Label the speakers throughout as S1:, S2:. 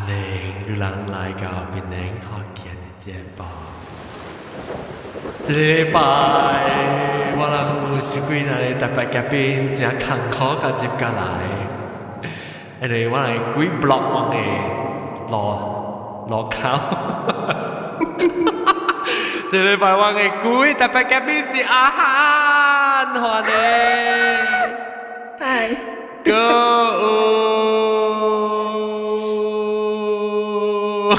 S1: 迎你人来到槟榔福建的节目。这个礼拜我人有一几个特别嘉宾真艰苦甲接过来，因为我来几 block 我的路口。这个礼拜我的几特別嘉賓是阿漢，歡迎。
S2: 嗨，
S1: 個我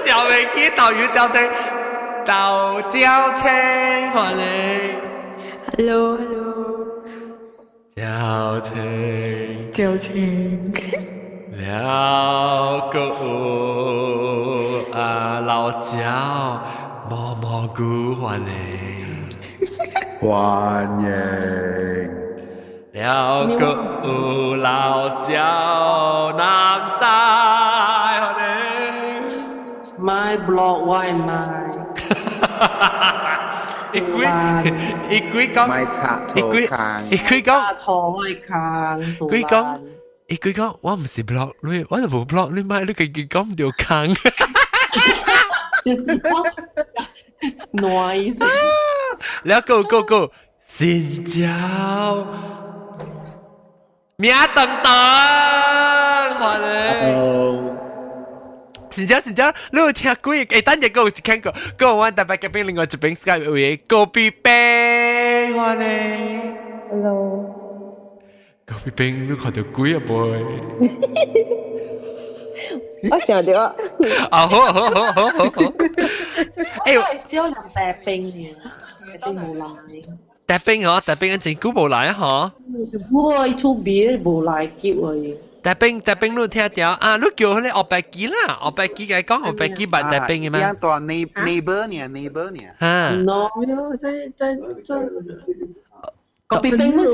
S1: 笑未起導遊叫聲導交青，歡迎。
S2: Hello，
S1: 交青，
S2: 交情，
S1: 了個老椒蘑菇，歡迎。
S3: 歡迎，
S1: 了個老椒南西，歡迎。
S4: My blog why my
S1: 一句講，
S3: 咪插錯坑，
S1: 一句講，
S4: 錯開坑，
S1: 一句講，我唔是 block 你，我就冇 block你，咪你佢講唔到坑。
S4: noise，
S1: 了個，新椒，名等等，歡迎。新椒，你有聽過？等陣有一聽過，我玩特別嘉賓另外一邊 Skype 位高比冰，歡迎。
S2: Hello，
S1: 高比冰，你看到鬼啊 boy？
S2: 我想到啊，
S1: 啊好。
S4: 誒，我係少人帶冰嘅，啲冇來。
S1: 帶冰嗬，帶冰真久冇來啊嗬。
S4: 我出邊冇來叫佢。
S1: 帶冰，你有聽到啊？你叫佢哋學白機啦，學白機嘅講學白機白帶冰嘅咩？
S3: 呢ตัว neighbor เนี่ย
S1: 嚇。
S4: No，在個別冰唔是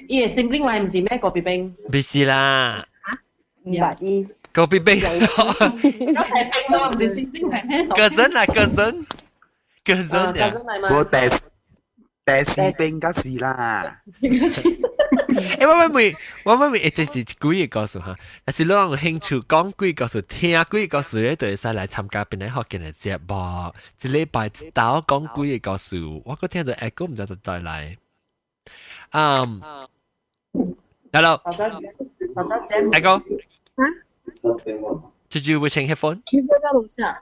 S4: 嘢聖經話唔是咩？個別冰。
S1: 唔是啦，
S2: 510，
S1: 高比冰。
S4: 有帶冰咯，唔是聖經係咩？
S1: 個人啊，個人
S4: 真
S1: 啊。
S4: 係嘛？
S3: 我แต่สีเป็นก็สี啦
S1: 我妹，這是鬼嘅故事哈。但是你有興趣講鬼故事、聽鬼故事咧，就會使來參加邊啲學嘅節目。一禮拜一道講鬼嘅故事，我個聽到 echo 唔知道帶來。Hello， echo， Did you change headphone？
S2: 其實在樓下，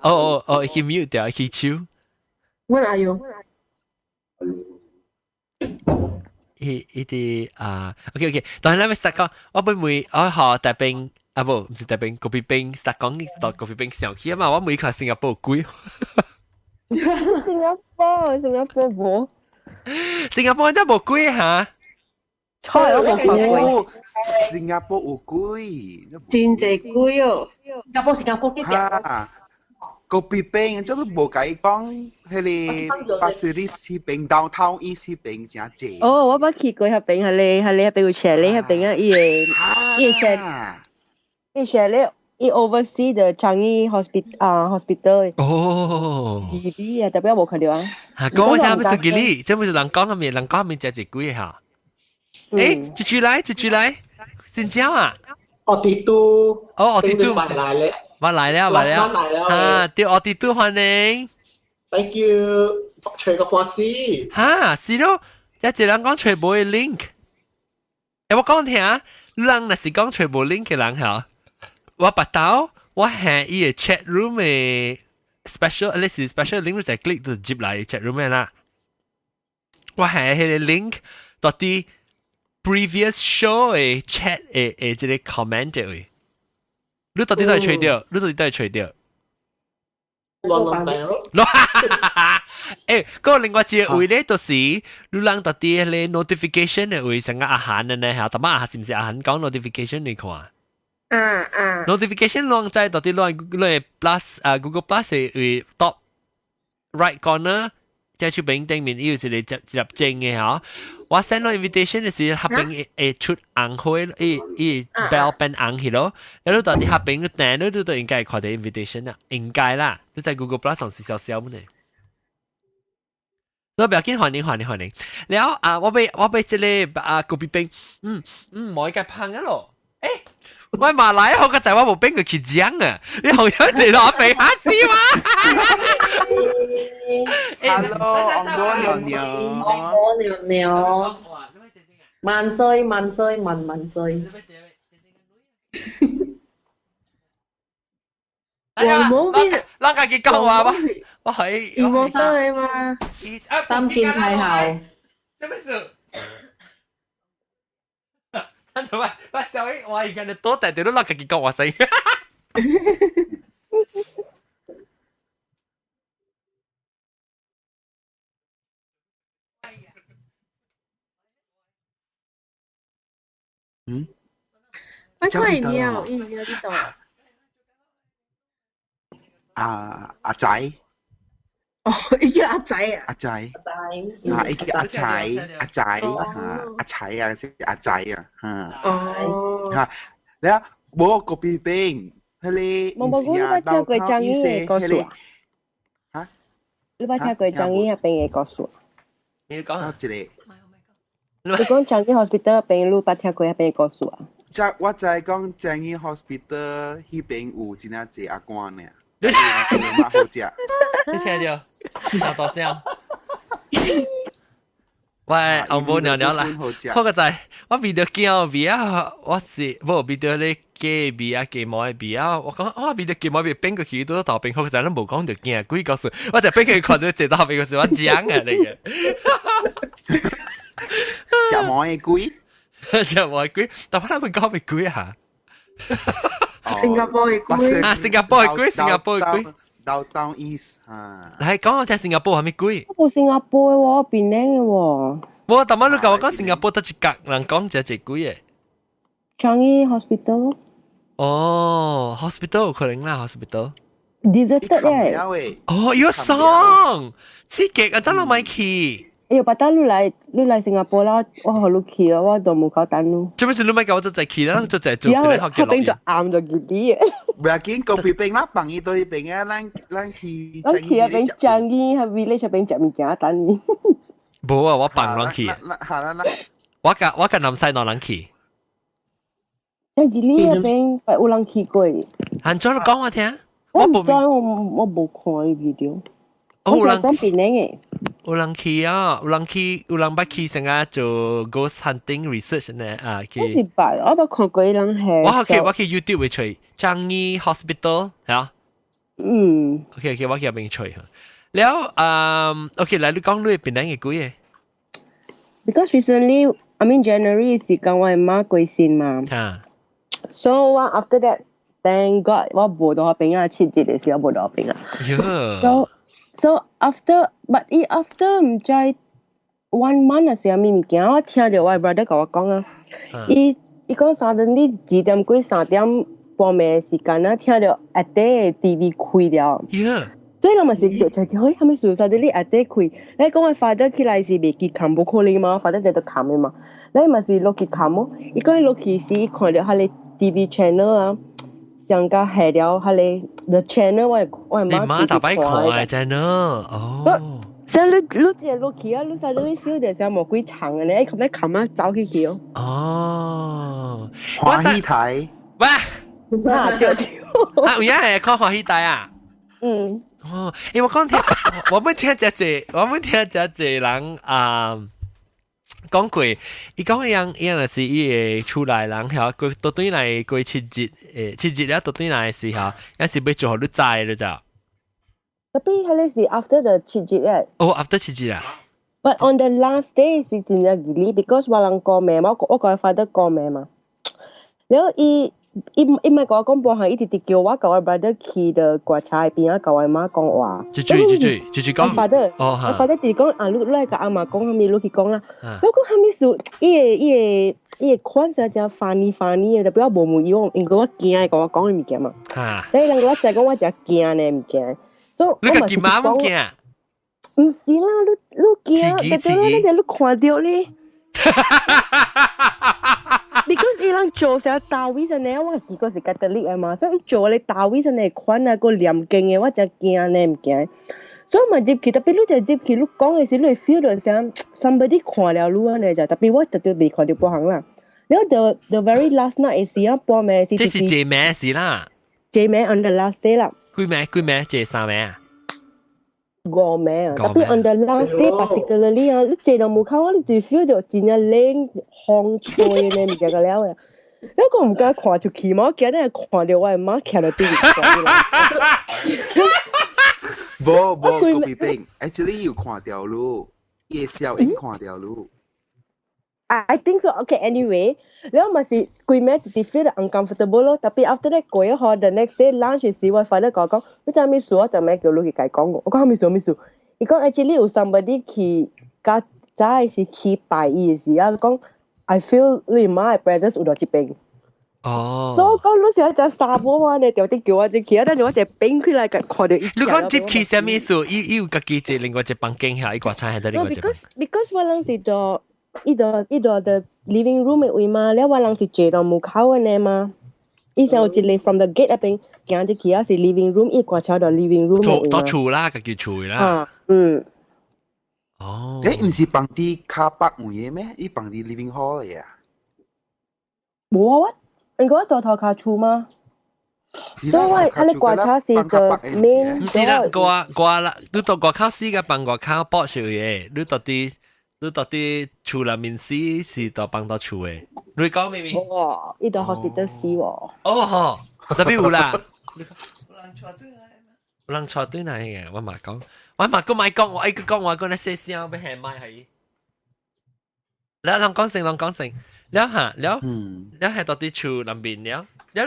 S1: 哦，佢 mute 掉，佢超。
S2: Where are you？
S1: 佢哋OK，但係咧，實講我妹我學大兵啊，唔是大兵，嗰邊兵實講呢度嗰邊兵上去啊嘛，我妹佢係新加坡鬼，
S2: 新加坡冇，
S1: 新加坡都冇鬼嚇。
S2: 錯我冇講過，
S3: 哦新加坡有鬼
S4: 真濟貴哦！新加坡幾隻？
S3: 哈個別冰即都冇計講佢哋巴士啲士冰 downtown east 士冰真正
S2: 哦，我冇去過嗰邊，係你嗰邊有寫你嗰邊啊，伊寫你伊 oversee the Changi hospital，
S1: 哦，
S2: TV 啊，特別我冇看到啊，
S1: 嚇講我聽唔係幾哩，即係人講下面隻隻鬼嚇。誒，住嚟，新疆啊？
S5: 我哋都
S1: 來了。我來了，啊，對，我哋都歡迎。
S5: ，thank you，除個博士，
S1: 嚇，是咯，一隻人講全部嘅 link。我講聽，人若是講全部 link 嘅人嚇，我不到，我係伊個 chat room 嘅 special， 你是 special link 就 click 就接來 chat room 嘅啦。我係迄個 link 到啲 previous show 嘅 chat 嘅即個 comment 嘅。你到底都係吹掉，
S5: 亂病咯，
S1: 誒，嗰個另外一個位咧，就是你人到底咧 notification 嘅位，成個阿韓嘅咧嚇，但係阿韓是唔是阿韓講 notification 你看？notification 浪在到底浪 plus Google Plus 嘅 top right corner，即係出邊頂面，呢個是你入正嘅嚇。我 send 個 invitation 嘅時候，下邊誒出紅灰，bell 變紅去咯。然後到底下邊個訂，你都應該看到 invitation 啦，應該啦。你在 Google Plus 上是小小嘅。所以不要緊，歡迎。แล้ว我俾這裡個別冰，冇一個胖嘅咯。誒，我馬來我個仔我冇冰佢去講啊，你好有這攞肥下絲嘛
S3: ？Hello，昂哥娘，
S4: 萬歲。
S1: 哎呀，啷個佢講話我係
S2: 冇得佢嘛？
S4: 擔見太后。
S1: 做咩事？同埋，小英，我而家你多大都啷個佢講話聲？
S2: 我快了，呢度。
S3: 阿仔，
S2: 哦，你叫阿仔啊？
S3: 阿仔，呢叫阿仔，阿仔啊，即係阿仔啊，
S2: 哦，
S3: แล้วโบกบีเป้งเฮลี
S2: 冇你聽過張醫嘅故事啊？你冇聽過張醫入邊嘅故事？
S1: 你講
S3: 一個。
S2: 你講張醫 hospital 入邊，你冇聽過入邊嘅故事啊？
S3: 我就係講張醫 hospital 入邊有真係濟阿官呢。你
S1: 聽到？大大聲。喂，我冇尿啦。我個仔，我邊度見啊？我是冇邊度咧嘅邊啊，嘅冇嘅邊啊。我講我邊度嘅冇邊邊個去到頭邊，我個仔都冇講到見，鬼告訴我就俾佢看到隻頭邊個時我講啊嚟嘅。
S3: 隻冇嘅鬼，
S1: 隻冇嘅鬼，但係我哋講咩鬼啊？
S2: 新加坡嘅鬼
S1: 啊，新加坡嘅鬼。
S3: Downtown East 啊，
S1: 係講我聽新加坡係咩鬼？
S2: 我冇新加坡嘅喎，檳城嘅喎。
S1: 我頭晚你講我講新加坡得一格人講隻鬼嘅。
S2: Changi Hospital。
S1: 哦 ，hospital 可能啦 ，hospital。deserted
S2: 咧。
S1: 哦，有爽，刺激啊！真係咪去？
S2: 要把單你嚟新加坡啦，我好你去啊，我就冇搞單咯。
S1: 做咩事你咪教我就就去啦，就就做。
S2: 然後後邊就啱就結啲嘅。
S3: 唔係見個別邊啦，朋友對邊啊，咱去。
S2: 我去啊邊張依喺 village 邊食物件等你。
S1: 冇啊，我幫人去。
S3: 係啦。
S1: 我個南西攞人去。
S2: 張依呢邊有人去過。
S1: 韓章你講我聽。
S2: 我唔知，我冇看 video。我係講檳城嘅。
S1: 有人去啊，有人捌去成個做 ghost hunting research 呢啊，去。
S2: 我是白，我冇看過人係。
S1: 我去 YouTube 會吹樟宜 hospital 係啊。OK， 我去入邊吹嚇。แล้วOK 嚟你講你檳城嘅鬼嘅。
S2: Because recently, I mean January 是講我媽過身嘛。So after that, thank God 我冇到檳城7日嘅時候冇到檳城。So after 唔知 1 month 嘅時候，咪件我聽到我 brother 同我講啊，伊講suddenly 2點幾3點半暝嘅時間啊，聽到阿爹嘅 TV 開了，所以我咪是就係佢係咪事suddenly阿爹開？你講我 father 起來是未記冚冇可能嘛 ，father 喺度冚嘅嘛，你咪是落去冚咯，伊講落去時看到佢哋 TV channel 啊。上個係了，係你 the channel 我係
S1: 媽大擺看嘅 channel， 哦。
S2: 所以你只係落去啊，你實在你 feel 到就冇幾長嘅咧，咁你琴晚走起去哦。
S3: 哦，歡喜台。
S1: 喂，
S2: 啊對。
S1: 啊，有人係看歡喜台啊？哦，我講聽，我冇聽隻人啊。講過，伊講樣是伊會出來人嚇，佢到對來過7日了，到對來時候，有時要做好你知了咋。
S2: 特別係你是 after the 7日咧。
S1: 哦 ，after 7日啊。
S2: But on the last day 是真係吉利 ，because 我人過命嘛，我個 father 過命嘛。然後伊咪講半行，伊直直叫我甲我 brother 去的國茶邊啊，甲我媽講話。
S1: 住講。
S2: 我 father，我 father 直講啊，你來甲阿媽講，後面你去講啦。我講後面數，伊個款式真funny 嘅，特別我無問伊，因為我驚甲我講嘅物件嘛。所以人個我就講我真驚呢物件，所以
S1: 你個見媽冇驚？
S2: 唔是啦，你驚，特別你看到咧。Because 伊人做成大位陣咧，我記嗰時Catholic啊嘛，所以做你大位陣嚟款啊個念經嘅，我就驚呢唔驚。所以嘛接佢，特別你就接佢，你講嘅時你 feel 到像 somebody 看了你啊，你就特別我特別未看到半行啦。然後 the very last night 係時啊半暝，
S1: 即是借名事啦。
S2: 借名 on the last day 啦。
S1: 幾名借3名啊
S2: ？5名啊，特別 on the last day particularly 啊，你借到冇靠啊，你就 feel 到真係靚烘脆咧，唔知個了嘅。有個唔敢看出去嘛，驚咧看到我媽徛喺對面講啦。
S3: 無個別病 ，actually 要看條路，夜宵應看條路。
S2: I think so. Okay, anyway, แล้วมันสิคุยแม่ติด feel uncomfortable 咯แต่ปี after that 過一下 the next day lunch 時我快啲講你真係咩事啊？就咩叫你去解講我講咩事？伊講 actually 有 somebody 去加在是去拜伊嘅時啊，講 I feel 你媽嘅 presence 有到一邊。
S1: 哦。
S2: 所以講你成日就沙波嘛，你條啲叫我只去啊，但係我只冰佢嚟看到伊。
S1: 你講接去什麼事？伊有家己一另外一房間下，伊掛菜喺度另外一房。
S2: Because 我諗是做。伊度the living room 嘅位嘛，了我人是坐到門口嘅呢嘛。以前有一個 from the gate 入邊行入去啊，是 living room，伊掛車到 living room 嘅位嘛。
S1: 到厝啦，家己厝啦。
S2: 哦。
S3: 唔是放啲卡北位嘅咩？伊放啲 living hall 嚟啊？
S2: 冇啊，應該到頭卡厝嗎？所以我你掛車是個 main。
S1: 唔是啦，掛啦，你到掛口死嘅放掛口博少嘢，你到啲厝內面是到幫到厝誒，你講咩咩？
S2: 哦，呢度 hospital 死喎。
S1: 哦，特別有啦。有人坐對嚟嘅，我嘛講，我講，我一個講我講那些聲，俾係咪係？แล้วลอง講成，แล้ว係到啲厝內面แล้ว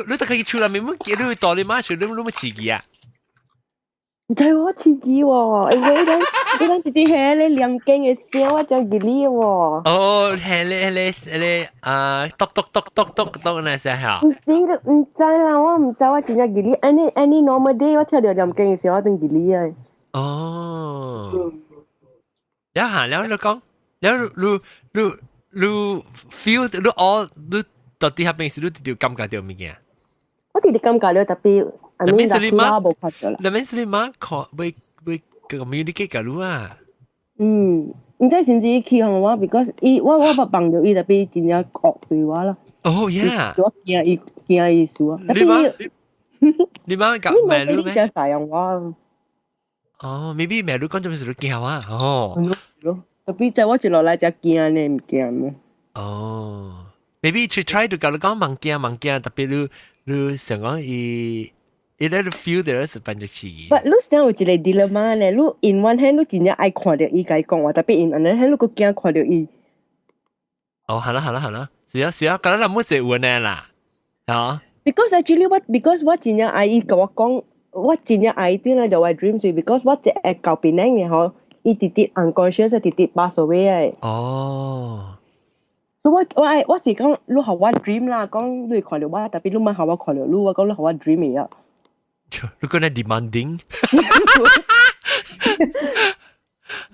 S1: 你喺厝內面乜嘢都會到你媽厝，你乜刺激啊？
S2: 唔係我刺激喎，因為你啲係你兩間嘅聲，我就吉利喎。
S1: 哦，係你篤那聲嚇。
S2: 唔知啦，我唔知我真係吉利。any normal day 我聽到兩間嘅聲，我都吉利啊。
S1: 哦。แล้ว你講，แล้ว你 feel 你all 你到底係邊時你哋感覺到乜嘢？
S2: 我哋感覺到特別。
S1: 那邊是你媽看會 communicate 㗎咯啊？
S2: 唔知是唔是佢向我 ，because 我冇幫到伊特別真係惡對我啦。
S1: 哦 ，yeah。
S2: 我驚伊數啊。
S1: 你媽講咩路咩？
S2: 真係使用我。
S1: 哦 ，maybe 咩路講咗咩事都驚啊？哦。
S2: 特別就我一落來就驚呢，唔驚咩？
S1: 哦 ，maybe 去 try 到教你講盲驚，特別你想講伊咧 feel 到是變咗刺激。
S2: 你想有一個 dilemma 呢？你 in one hand 你真係愛看到伊甲伊講話，特別 in another hand 你個驚看到伊。
S1: 哦，係啦，是啊，咁咱冇做運呢啦，嚇。
S2: Because actually because 我真係愛伊甲我講，我真係愛啲咧就係 dream 住 ，because 我只係舊邊嘅嗬，伊直直 unconscious 直直 pass away 嘅。
S1: 哦。
S2: 所以我是講你學我 dream 啦，講你看到我，特別你唔學我看到你，我講你學我 dream 嘅啊。
S1: 你講你 demanding，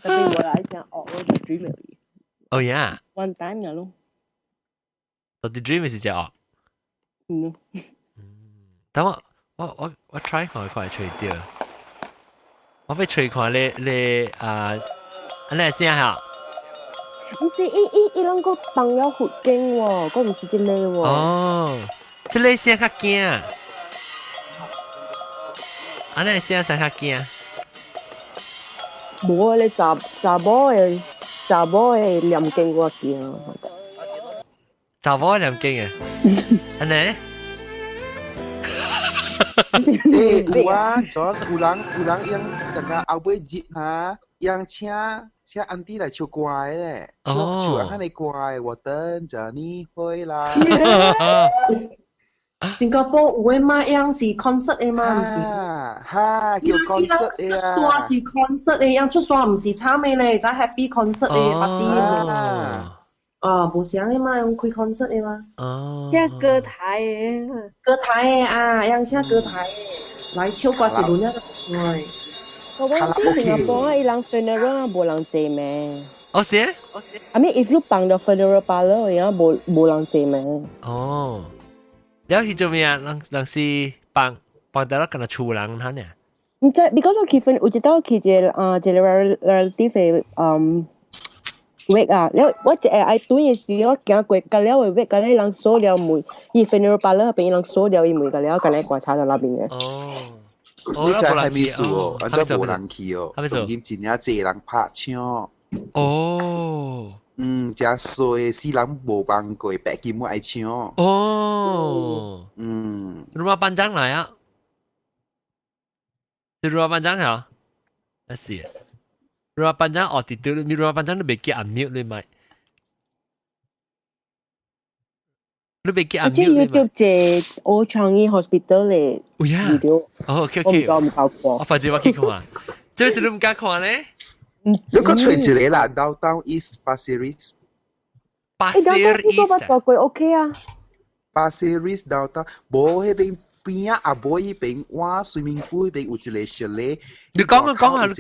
S2: 特別我來講，我就 dream 嘅。
S1: Oh yeah。One
S2: time 嘅咯。
S1: 到底 dream 是只哦。等我 try 看看吹掉，我俾吹看你你聲下。
S2: 唔是，伊兩個放咗佛經喎，嗰唔是真嘅喎。
S1: 哦，即係聲較驚。安尼聲較驚。
S2: 冇啊！你查某嘅念經我驚。
S1: 查某念經啊？安尼？
S3: 有啊，昨有人用成個後尾日哈，用請安迪來唱歌咧，唱安尼歌，我等着你回來。
S4: 新加坡有誒嘛樣是 concert 誒嘛？唔是？
S3: 哈，叫 concert 誒啊！
S4: 出山是 concert 誒，樣出山唔是炒味咧，就 happy concert 誒，party 誒。哦，無相誒嘛，用開 concert 誒嘛。
S1: 哦。
S2: 即係歌台誒。
S4: 歌台誒啊，樣請歌台誒，來唱歌一輪啊！喂。
S2: 我講新加坡啊，伊人 funeral 啊，無人坐咩？
S1: 哦是啊。
S2: I mean if you 放到 funeral parlour，伊樣無人坐咩？
S1: 哦。แล้วที่จะมี人是幫到了跟他厝人他呢？
S2: 唔知 because 我結婚，我知道佢隻relative wake 啊，แล้ว我ไอ้ตัว嘢สิ我驚過กันแล้วwake กันแล้ว人數了梅，伊 funeral parlour 邊人數了伊梅กันแล้วกัน嚟觀察到那邊嘅。
S3: 你就係咪數哦？按照無人去哦，當今真正濟人拍槍。
S1: 哦。
S3: 真衰，死人無幫過，白金冇愛搶。
S1: 哦。rumah panjang lah ya. Di rumah panjang ya. Let's see. Rumah panjang altitude, mi rumah panjang lu beki unmute le mai. Lu beki unmute le mai.
S2: YouTube 隻 Old Changi Hospital 嘅 video。
S1: 哦，OK OK。我唔夠看。我反正我去看。這是你唔敢看咧？
S3: 你個吹一個啦，Downtown East Pasir Ris。Pasir
S2: Ris OK 啊。
S3: Pasir Ris Downtown，無迄邊。邊啊，阿伯依邊，哇，swimming pool 邊有一個小咧。
S1: 你講啊，我話佢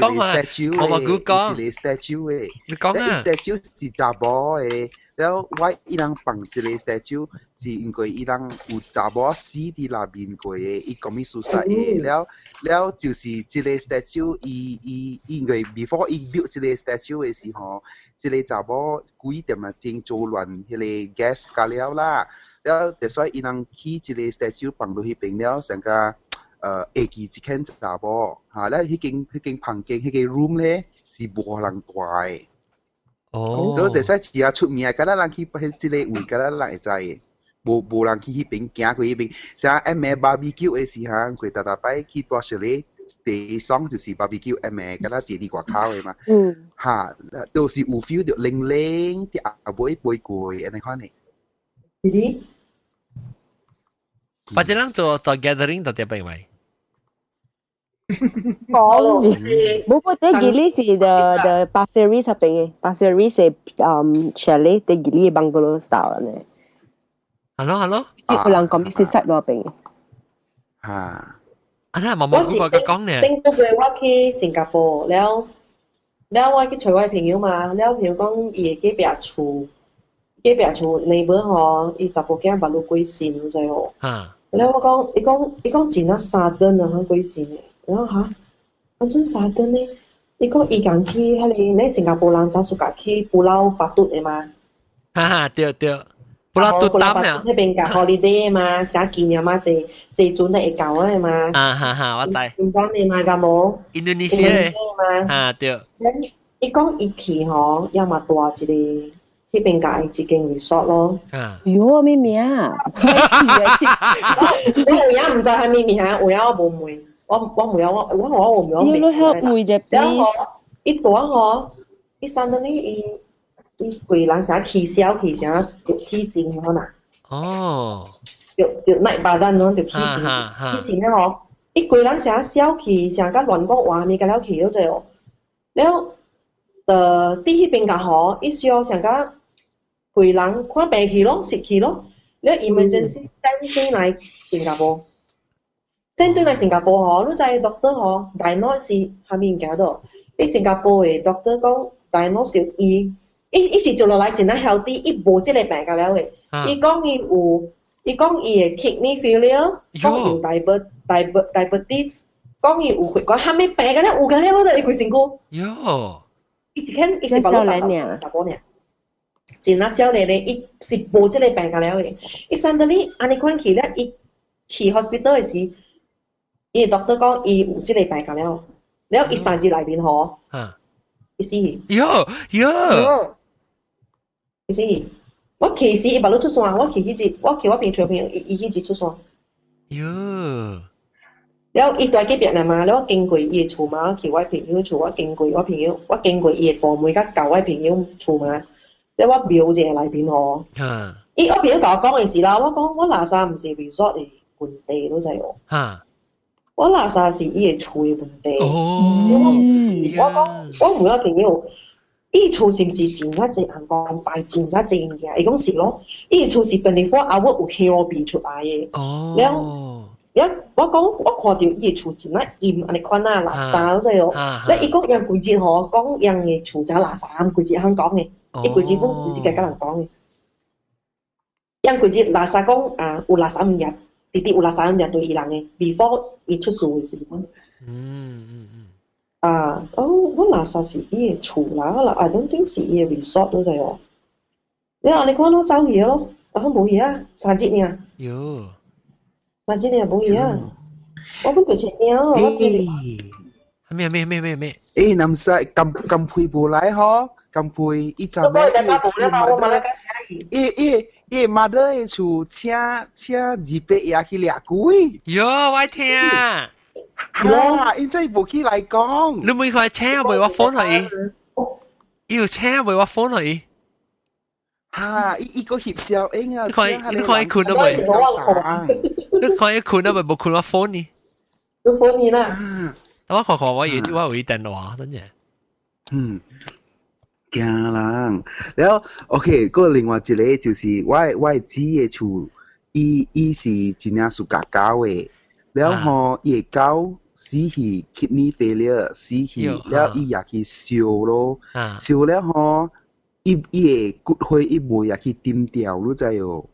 S1: 講。
S3: 有一個 statue 嘅。
S1: 你講啊。
S3: statue 是查某嘅，然後我伊人放一個 statue 是因為伊人有查某死喺那邊過嘅，伊講咩事實嘅，แล้ว就是一個 statue，伊因為 before 伊 build 一個 statue 嘅時候，一個查某故意點啊整做亂迄個 gas 加了啦。แล้วแต่所以伊人起一個 statue 放到迄邊了，成個會記一間查某嚇，แล้ว迄間房間迄個 room 咧是無人大嘅。哦。所以แต่所以只要出名，咁人去即個位，咁人會知嘅。無人去迄邊行過迄邊，像誒咩 barbecue 嘅時候，佢大擺去多少咧？第一雙就是 barbecue 誒咩，咁坐喺外口嘅嘛。嚇，都是有 feel 到冷冷啲阿妹背過嘅，安尼款嘅。
S1: 或者人做 gathering 到啲邊位？
S2: 講冇個啲gili 是the Pasir Ris 嗰邊嘅，Pasir Ris 係chalet 啲gili bungalow style 咧。
S1: Hello。
S2: 啲人講咩事實嗰邊？
S3: 嚇。
S1: 啊，那毛毛嗰個講咧。
S4: 頂嗰個我去新加坡，แล้ว我去找我朋友嘛，แล้ว朋友講伊嘅隔壁厝。隔壁厝 neighbor 吼，伊查甫囝把路鬼神，你知吼？然後我講，伊講真啊sudden啊，佢鬼神嘅。然後嚇，安怎sudden呢？伊講伊講去迄個，你新加坡人早暑假去布勞巴督嘅嘛？
S1: 對，布勞督擔啊！
S4: 迄邊夾 holiday 嘅嘛，假紀念嘛，坐船嚟會搞嘅嘛。
S1: 我知。
S4: 唔單嘅嘛，咁冇。
S1: 印度尼西亞嘛。對。
S4: 伊講伊去吼，要嘛大一個。迄邊間一間 resort 咯。
S2: 喲，咩名啊？
S4: 我有影唔知係咩名啊？有影我冇問，我冇影我冇名。
S2: 你 help me 啫 please。
S4: 伊大吼，伊suddenly伊規人成起笑起成就起身吼呐。
S1: 哦。
S4: 就奶巴蛋咯，就起身咧吼。伊規人成笑起，成甲亂講話咪甲了起咗啫哦。了，佇迄邊個吼，伊笑成甲。佢人看病去咯，食去咯，你 emergency send 嚟新加坡，send 嚟新加坡嗬，你就係 doctor 嗬 ，diagnose 下面搞到，啲新加坡嘅 doctor 講 diagnose 叫伊是做落來真係 healthy，伊無即個病㗎了嘅，伊講伊嘅 kidney failure， 講有 diabetes， 講伊有血管，下面病㗎咧，有㗎咧，我都伊佢成個，
S1: 喲，
S4: 伊是把攞30大波呢。真啊少年咧，伊是無即個病㗎了嘅。伊suddenly安尼看去咧，伊去 hospital 嘅時，伊個 doctor 講伊有即個病㗎了，然後伊3日內面吼，伊死去。
S1: 喲，
S4: 伊死去。我去時伊把路出山，我去我朋友伊迄日出山。
S1: 喲。
S4: 然後伊住隔壁啦嘛，然後我經過伊個厝嘛，我去我朋友厝，我經過伊個大妹甲舊我朋友厝嘛。你我廟者內邊吼，我朋友甲我講嘅時啦，我講我拉薩唔是 resort 嘅問題，都知哦。我拉薩是伊嘅厝嘅問題。我講我每個朋友，伊厝是唔是真啊濟人講拜真啊濟物件？伊講是咯，伊厝是24 hour 有香味出來嘅。我講我看到伊嘅厝真啊陰安尼款啊垃圾，都知哦。你伊講樣規日吼，講樣嘅厝就垃圾，規日肯講嘅。伊規日講規日甲人講嘅，因規日垃圾講有垃圾物件，直直有垃圾物件對伊人嘅 ，before 伊出事嘅時陣。我垃圾是伊嘅厝啦，I don't think 是伊嘅 resort 咯，就係。你話你看到走嘢咯，冇嘢啊，3日呢。
S1: 喲
S4: ，3日呢冇嘢啊，我本來前年咯，我見。
S1: 咩？
S3: 南西咁配無來嗬，咁配一陣咩？伊mother 嘅厝請200嘢去掠鬼。
S1: 喲，我聽。
S3: 哈，因真無起來講。
S1: 你每塊請啊，為我 phone 佢。要請為我 phone 佢。
S3: 哈，伊個翕相應啊，
S1: 你看伊困啊未？你看伊困啊未？冇困我 phone 你。
S4: 你 phone 你啦。
S1: 我看我有電話，真嘅。
S3: 驚人。然後 OK， 嗰另外一個就是我姊嘅厝，伊是真正屬狗嘅。然後伊個狗死去 kidney failure 死去，然後伊也去燒咯，燒了吼，伊個骨灰伊袂也去點掉，你知哦？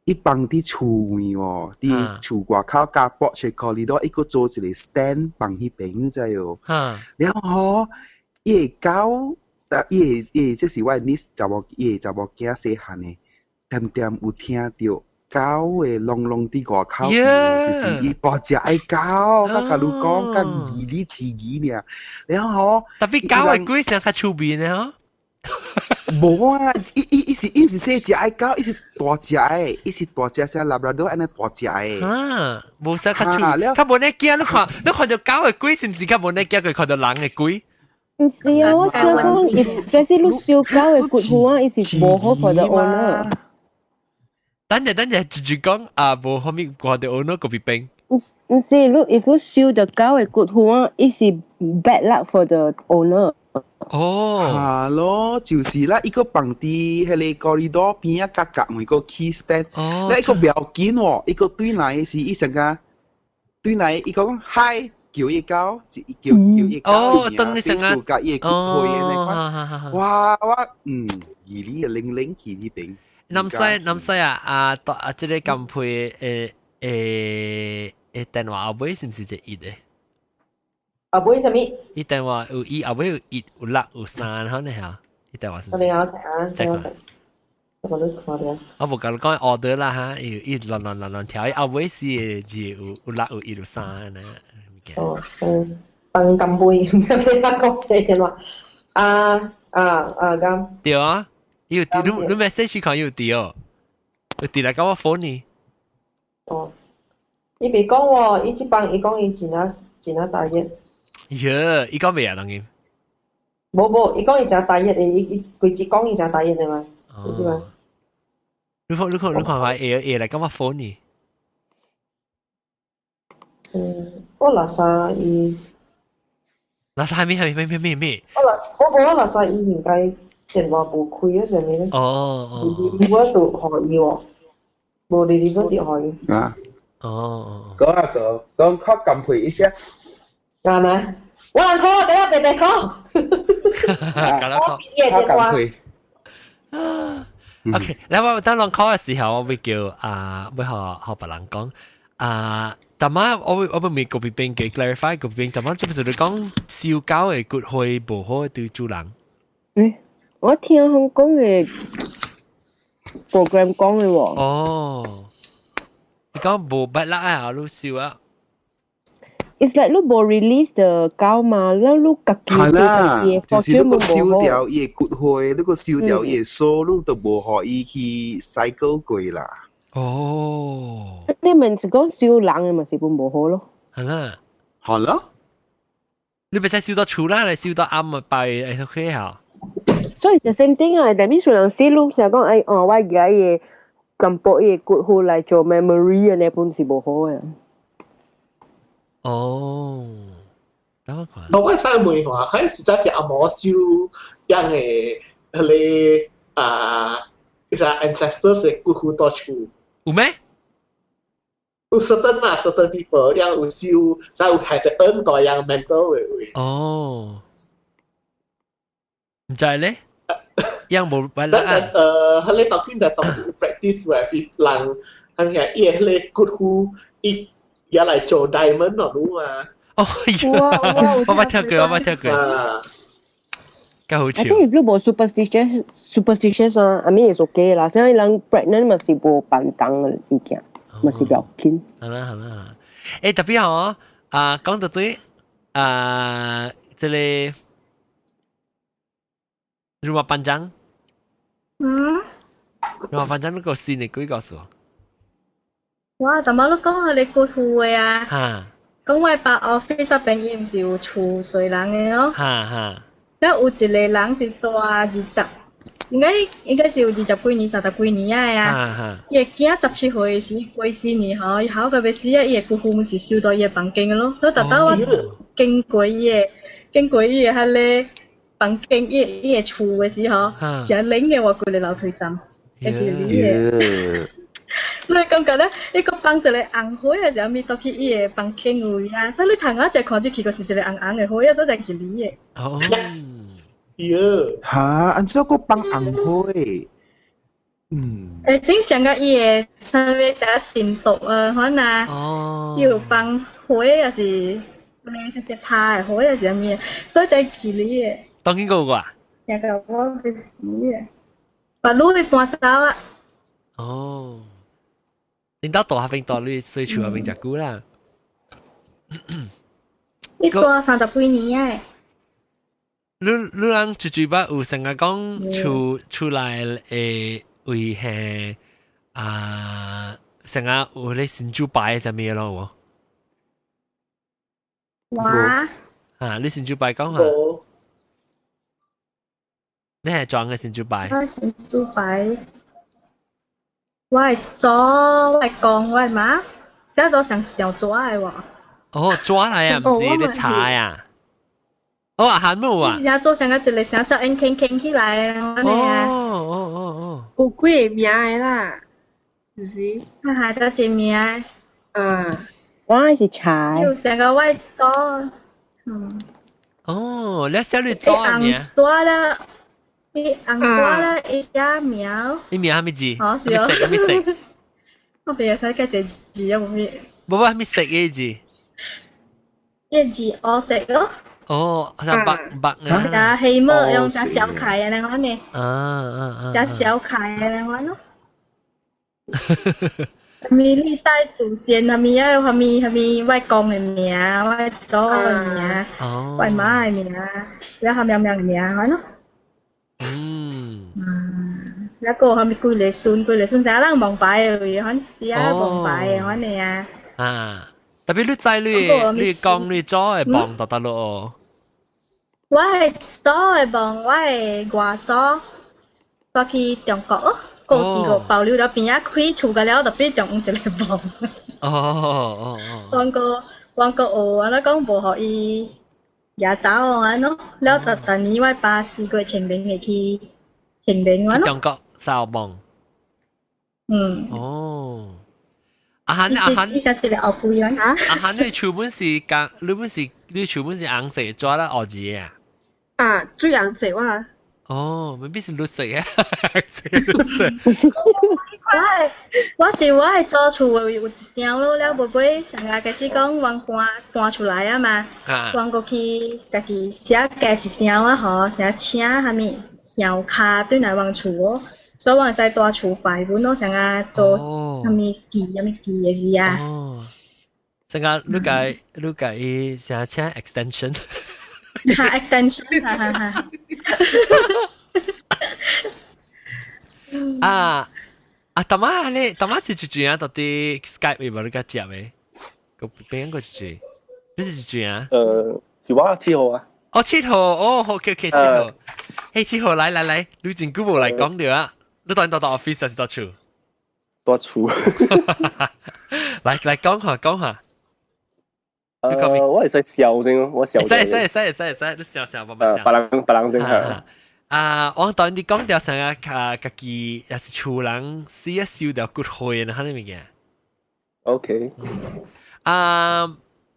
S3: 伊放佇厝面哦，佇厝外口加博出口里頭，伊個做一個 stand 放迄邊，你知哦？然後伊個狗，伊即是我niece查某囝細漢的，點有聽到。狗嘅隆隆啲外口，就是伊大隻嘅狗，甲你講，甲魚哩刺魚呢，然後
S1: 特別狗嘅鬼成較出面嘅嗬。
S3: 冇啊，伊是細隻嘅狗，伊是大隻嘅，伊是大隻像labrador安尼大隻嘅。
S1: 冇啥較出面，較無你驚，你看到狗嘅鬼，是唔是較無你驚佢看到人嘅鬼？
S2: 唔是啊，我聽講，但是你燒狗嘅骨頭啊，伊是無好for the owner。
S1: 等陣，直講啊，無後面掛到 owner 嗰邊邊。
S2: 唔是，if you shoot the cow with good horn, it's bad luck for the owner.
S3: 係咯，就是啦，一個放啲喺個 corridor 邊啊，格每個 key stand，咧一個標記喎，一個對嚟是一成個對嚟一個講 hi 叫一狗，叫一狗，
S1: 等你成個
S3: 隔夜骨灰嘅，哇，二哩嘅零幾啲餅。
S1: 南西啊，即個咁配電話後尾是唔是只熱嘅？
S4: 後尾係咩？
S1: 伊電話有伊後尾有熱有六有三，可能係啊？伊電話是唔是？
S4: 我哋有隻，我冇看到。
S1: 我冇講你講 order 啦嚇，伊亂調，伊後尾是字有六有一有三呢。
S4: 哦，當咁杯，唔知邊個講電話？咁。
S1: 對啊。你 message 看有啲哦，有啲嚟講我 phone 你。
S4: 哦，伊未講喎，伊即幫伊講伊真啊大熱。
S1: 呀，伊講咩啊？當然。
S4: 冇，伊講伊真大熱嘅，伊規節講伊真大熱嘅嘛，你知嘛？
S1: 你看下 A 嚟講我 phone 你。
S4: 我垃圾伊。
S1: 垃圾係咩？
S4: 我垃圾伊唔該。電話冇開啊上面咧，你嗰度可以喎，冇你嗰啲可以。
S3: 講靠撳配一下。
S4: 啱啦，我嚟 call，等下別 call。
S1: 我
S4: 電話。
S1: OK， 你話當人 call 嘅時候，我會叫會學別人講但係我會個邊嘅 clarify 個邊，但係即係你講燒狗嘅骨灰唔好對主人。
S2: 我聽香港嘅 program 講嘅喎。
S1: 哦，你講冇不啦啊，你笑啊。
S2: It's like 你冇 release the 狗嘛，然後你自己
S3: 係啦，就是你個燒掉嘢骨灰，你個燒掉嘢數，你都冇可以去 cycle 過啦。
S1: 哦，
S2: 你咪是講燒人嘅咪是本冇好咯。
S1: 係啦，
S3: 係啦。
S1: 你咪使燒到厝啦，你燒到暗啊拜係 OK 嚇。
S2: 所以就 same thing 啊，但係雖然死路成講我而家嘢咁薄嘢骨好嚟做 memory 啊，你本是冇好嘅。
S1: 等我看。
S5: 我使問話，佢實在是阿摩燒樣嘅你其實 ancestors 嘅骨好多處。
S1: 有咩？
S5: 有 certain people 樣有燒，就有係隻 N 代樣 mental 嘅。
S1: 唔知咧。yang冇辦
S5: 法啊！佢哋當然係當 practice 話別人係咪嘢？佢哋 good who 一嚟做 diamond 咯嘛。
S1: 哦呀，我冇聽過，我冇聽過。夠好笑。
S2: I think if you 冇 superstitious 啊，I mean it's okay 啦。現在人 pregnant 咪是冇辦當嘅物件，咪是要緊。
S1: 好啦。誒特別好講到對這裡rumah panjang。rumah panjang 嗰個線你幾個數？
S6: 哇！但係你講你過戶嘅啊？講我把 office 入邊伊唔是有厝水人嘅咯。แล้ว有一個人是大20，應該是有20幾年、30幾年啊。伊個囝17歲時過世年吼，伊考個要死啊，伊個姑父是收到伊個房間嘅咯。所以特登我經過伊個迄個房間伊個厝嘅時候，真冷嘅我過嚟樓梯站，會記你嘅。你感覺咧，伊個放一個紅花啊，就咪到去伊個房間位啊，所以你頭仔只看入去，就是一個紅紅嘅花啊，所以就記你嘅。
S1: 哦，
S3: 嚇，安怎個放紅花？
S6: 頂上個伊個上面寫神道啊，可能啊，有放花啊是，你是拍花啊是啥物，所以就記你嘅。
S1: 當見過啊？
S6: 有個我唔知嘅，把路去搬走啊。
S1: 哦。領導大下邊大你水厝下邊食久啦。
S6: 你大30幾年誒。
S1: 你人最捌有成日講出來誒為係成日有咧新主拜係咩咯？我你新主拜講下。你係裝嘅新主拜。
S6: 新主拜。我係左，我係公，我係媽，而家都成條抓嘅喎。
S1: 哦，抓嚟啊，唔是你查呀？哦，韓母啊！
S6: 而家做成個一個成隻硬傾起來啊！
S1: 哦，
S2: 有幾個名嘅啦，是不是？
S6: 係得一名。
S2: 我係是查。
S6: 有成個我係左。
S1: 哦，你小女抓名？
S6: 抓啦。你紅抓啦，一寫苗。
S1: 你名係咩字？
S6: 哦，是哦。
S1: 咩色？
S6: 我邊有睇嗰隻字啊？冇咩？
S1: 冇咩色嘅字？
S6: 一字黑色咯。
S1: 哦，白
S6: 啊。黑色用隻小楷嘅那款呢？隻小楷嘅那款咯。咪歷代祖先係咪啊？係咪外公嘅名？外祖嘅名？外媽嘅名？然後係咪嘅名？係咯。แล้วก็เขามีกุยเลซุนแสงมองไปเลยเขาเสียมองไปเขาเนี่ย
S1: แต่พี่รู้ใจluiกองluiจ้อไอ้บองตลอด
S6: ว่าไอ้จ้อไอ้บองว่าไอ้กว่าจ้อก็คือจงก็ก็ดีกว่า保留แล้วปีนี้คุยถูกกันแล้วแต่พี่จงจะเลยบองวันก็โอ้แล้วก็บอกเขาอีอย่าจ้าอ่ะเนาะแล้วแต่ตอนนี้ว่าป้า試過前面嘅去前面啊เนาะ
S1: 中國沙邦哦阿漢
S6: 呢隻係牛背樣啊
S1: 阿漢你全本是講你全本是紅色抓啦蚵仔
S2: 啊最紅色哇
S1: 哦未必是綠色嘅
S6: 我係做厝有一條路了，妹上下開始講往搬出來啊嘛，搬過去家己寫加一條啊吼，寫請蝦米小卡對來往厝哦，所以往使大厝擺本咯，上下做蝦米記嘅字啊。
S1: 哦，上下你解寫請 extension。
S6: 嚇 extension 係。
S1: 大媽是住啊，到底 Skype 會冇你家接嘅？個邊個住？你是住啊？
S7: 是我7號啊。
S1: 哦，7號，哦 ，OK， 7號。嘿，7號，來，你真久冇嚟講掉啊！你到 office 還是到厝？
S7: 到厝。
S1: 來講下。
S7: 我係使笑先咯，我笑。
S1: 使，你笑，慢慢笑。
S7: 別人先係。
S1: 我當你講掉成日家己也是厝人死一燒掉骨灰啊，係咪嘅
S7: ？OK。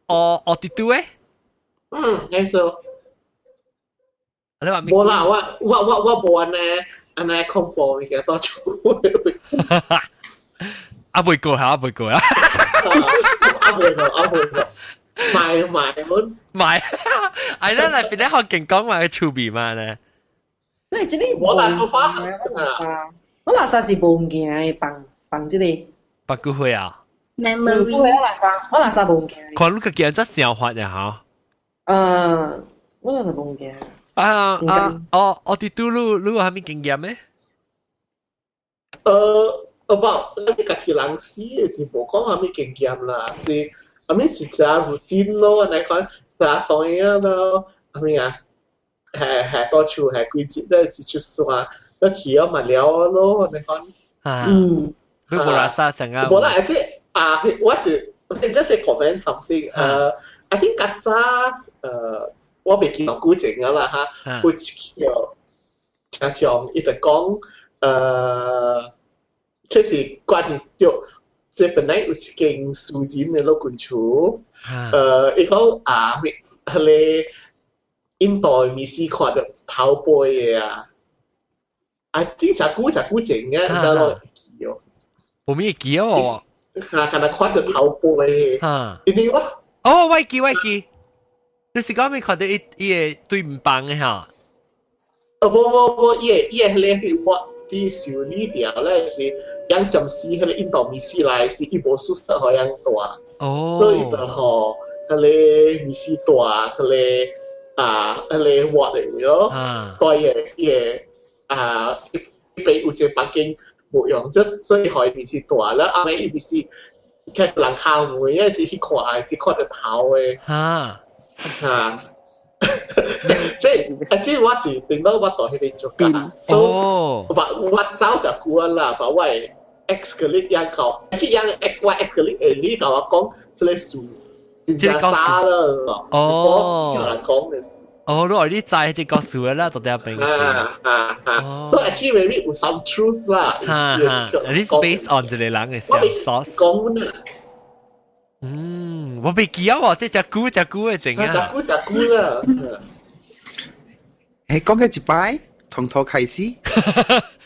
S1: 我啲都誒？
S5: 係數。
S1: 你話
S5: 冇啦，我冇安尼恐怖嘅多處。
S1: 阿貝哥啊！
S5: 阿貝哥。買滿
S1: 買，係啦，嚟邊啲學勁講話嘅趣味嘛呢？
S4: 因為這裡
S5: 我垃圾花
S4: 我垃圾是無件放這裡。
S1: 白骨灰啊
S6: ？memory。
S4: 我垃圾無件。
S1: 看你個件真想法呀
S4: 嚇。我垃圾無件。
S1: 我哋都你有咩經驗咩
S5: ？about 你家己人死嘅是無講咩經驗啦，是是只 routine 咯，你講只當咯，係多處係季節咧是出算，一去咗咪了咯，你講。
S1: 你冇垃圾成啊？
S5: 冇啦，即係我是 just comment something。I think 曱甴我未見到古證㗎啦嚇，有一條聽上伊就講即是關於着，即本來有一間書店嘅老群處，伊講迄個印度美食看到頭杯嘅啊，I think 只古證嘅，而家記哦，
S1: 冇咩記哦，
S5: 看到看到頭杯嘅，因為
S1: 我記。你是講沒看到伊個對唔棒嘅嚇？
S5: 冇，伊個迄個我啲修理掉咧是養暫時迄個印度米斯來是伊無宿舍好養大，所以就吼迄個米斯大，迄個迄個活嚟咯，對伊被有隻房間無用，所以可以米斯大啦，後尾伊米斯睇人敲門，因為是去看是看到頭嘅。即係我是頂到我到迄邊做㗎，所以我早就估啦，把我 X 個你樣搞，即樣 X 個你搞我講，即係數真係渣啦，我聽人講嘅。
S1: 你話你知即個數啦，到底係邊
S5: 個？So actually maybe 有 some truth 啦。
S1: At least based on 這個人嘅source。
S5: 講啦。
S1: 我未記啊喎，即係隻菇嘅整啊。
S5: 隻菇啦。
S3: 講嘅一擺，從頭開始。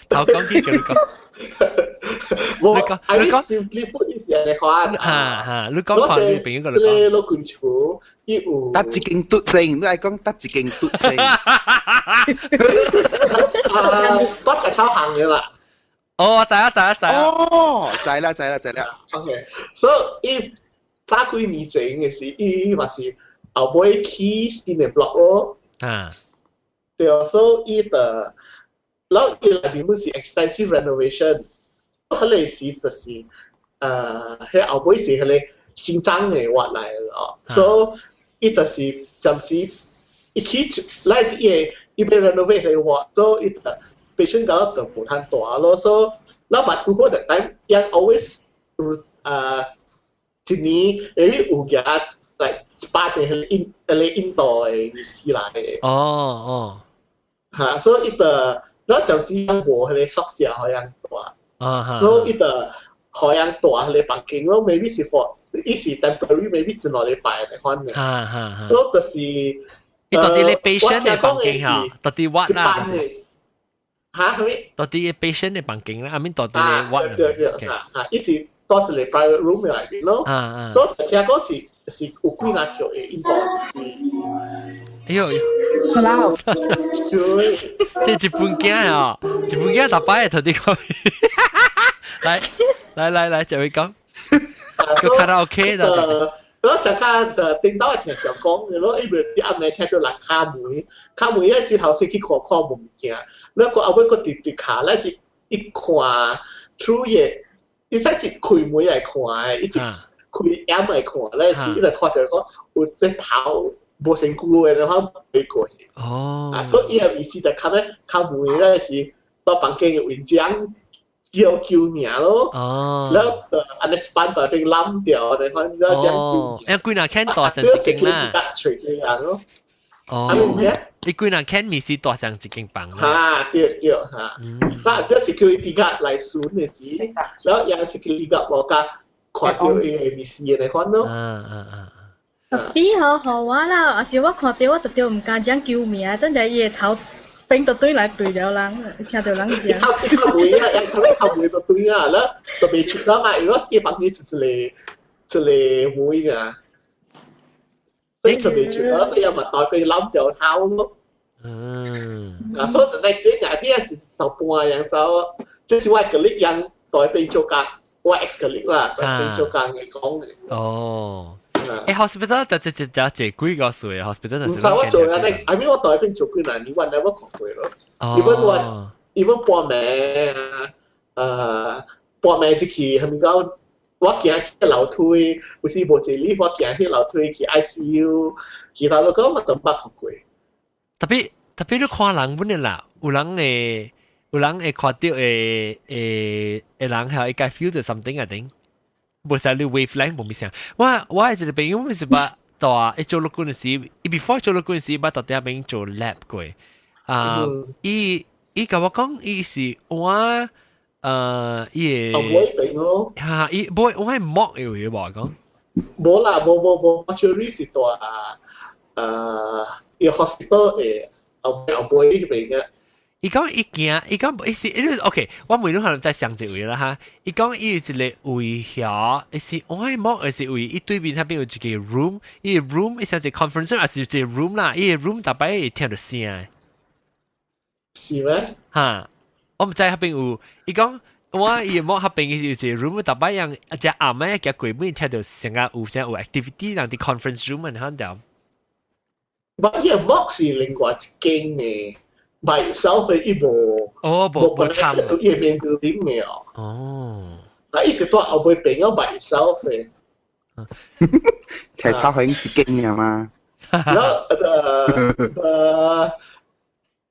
S1: 頭講啲嘅你講。
S5: 你講。simply put it 嚟看。
S1: 你講看你邊個嚟講？
S5: 你老群主，伊有。
S3: 得一件嘟聲，你係講得一件嘟聲。
S5: 多齊抄行嘅啦。
S1: 我知啦。
S3: 哦，知啦。
S5: OK，so if早幾年前嘅時，伊嘛是後尾起新嘅 block 咯。對啊，所以伊的，然後伊內面本是 extensive renovation，迄個時就是迄後尾是迄個新增嘅活來咯。所以伊就是暫時一起來是伊被 renovate 嘅活，所以伊的patient 搞到無太大咯。所以然後嘛，如果the time yang always 一年maybe 有嘅like 8年印度嘅意思來嘅。嚇，所以伊的，然後暫時無迄個宿舍好樣大。所以伊的好樣大迄個房間咯 ，maybe 是 for 伊是 temporary，maybe 一兩禮拜嚟款嘅。所以就是，
S1: 伊到底你 patient 嘅房間嚇，到底 what 啦？
S5: 嚇，係咪？
S1: 到底 patient 嘅房間啦，I mean 到底你 what？
S5: 伊是多一個 private room 嘅內邊咯。所以聽講是有幾那條嘅印度
S1: 哎呦！
S4: 好啦，
S1: 即係日本鏡啊！日本鏡大把嘢同你講，來，就會講，個卡拉 OK 啦。
S5: 然後陣間頂到係聽人講嘅咯，因為啲阿妹聽到人敲門嗰時頭先去看物件，然後後尾個對卡咧是一看 through 嘢，伊真是開門嚟看嘅，伊是開 M 嚟看咧，是一直看到講有隻頭。無成句嘅，然後飛過去。所以伊個意思就靠門咧是到房間嘅圍牆叫名咯。然後安尼一班就被冧掉，然後叫叫名。
S1: 幾若間大成一間啦。
S5: 隨嘅人咯。
S1: 你幾若間咪是大成一間房啦。
S5: 對嚇。嗱，啲 security guard 嚟選嘅時，然後有 security guard 冇加看到嘅咪是嚟看咯。
S6: 比好我啦，有時我看到我特別唔敢講救命，等陣伊個頭頂到對來對了人，聽到人講。
S5: 靠門啊，靠門到對啊，แล้ว就被出啦嘛，如果是房間是一個門啊。所以就未住咯，所以有咪代佢諗就考咯。所以 next day 有啲係受半樣就，即係我係嗰樣代俾做間，我 ex 嗰啲啦，代俾做間嘅講嘅。
S1: 哦。hospital 就幾個歲 hospital 就。
S5: 唔使我做啊，你 I mean 我代俾做幾難，你話 never 學過咯。even 半暝半暝即係係咪講？我行去樓梯，有時無一理，我行去樓梯去 ICU， 其他都講我都捌學過。
S1: 特別你看人本嚟啦，有人會看到人係會 feel 到 something 啊定，無使你 wavelength 冇咩聲。我係一個朋友，咪是把大做錄嗰陣時 ，before 做錄嗰陣時，把到底邊做 lab 過。伊甲我講，伊是我。伊嚇，伊我係剝嘅話講，
S5: 冇啦，冇 actually 是大伊 hospital 嘅後背呢邊嘅。
S1: 伊講伊講伊是 OK， 我每日可能再想一位啦哈。伊講伊一個位遐，伊是我係剝，伊是位伊對面那邊有一個 room， 伊個 room 伊像一個 conference room， 還是一個 room 啦，伊個 room 大擺會聽到聲。
S5: 是咩？
S1: 嚇！我唔知那邊有，伊講我伊摸那邊有一個 room， 大擺樣只暗暝嘅櫃門聽到成個有 activity， 人哋 conference room 咪看到。
S5: 但係摸是另外一間嘅，by itself 嘅伊無
S1: 差唔
S5: 多，伊係面 building 嘅哦。
S1: 哦，
S5: 但係伊是多後背邊個 by itself 嘅，
S3: 才差很一間嘅嘛。
S5: 然後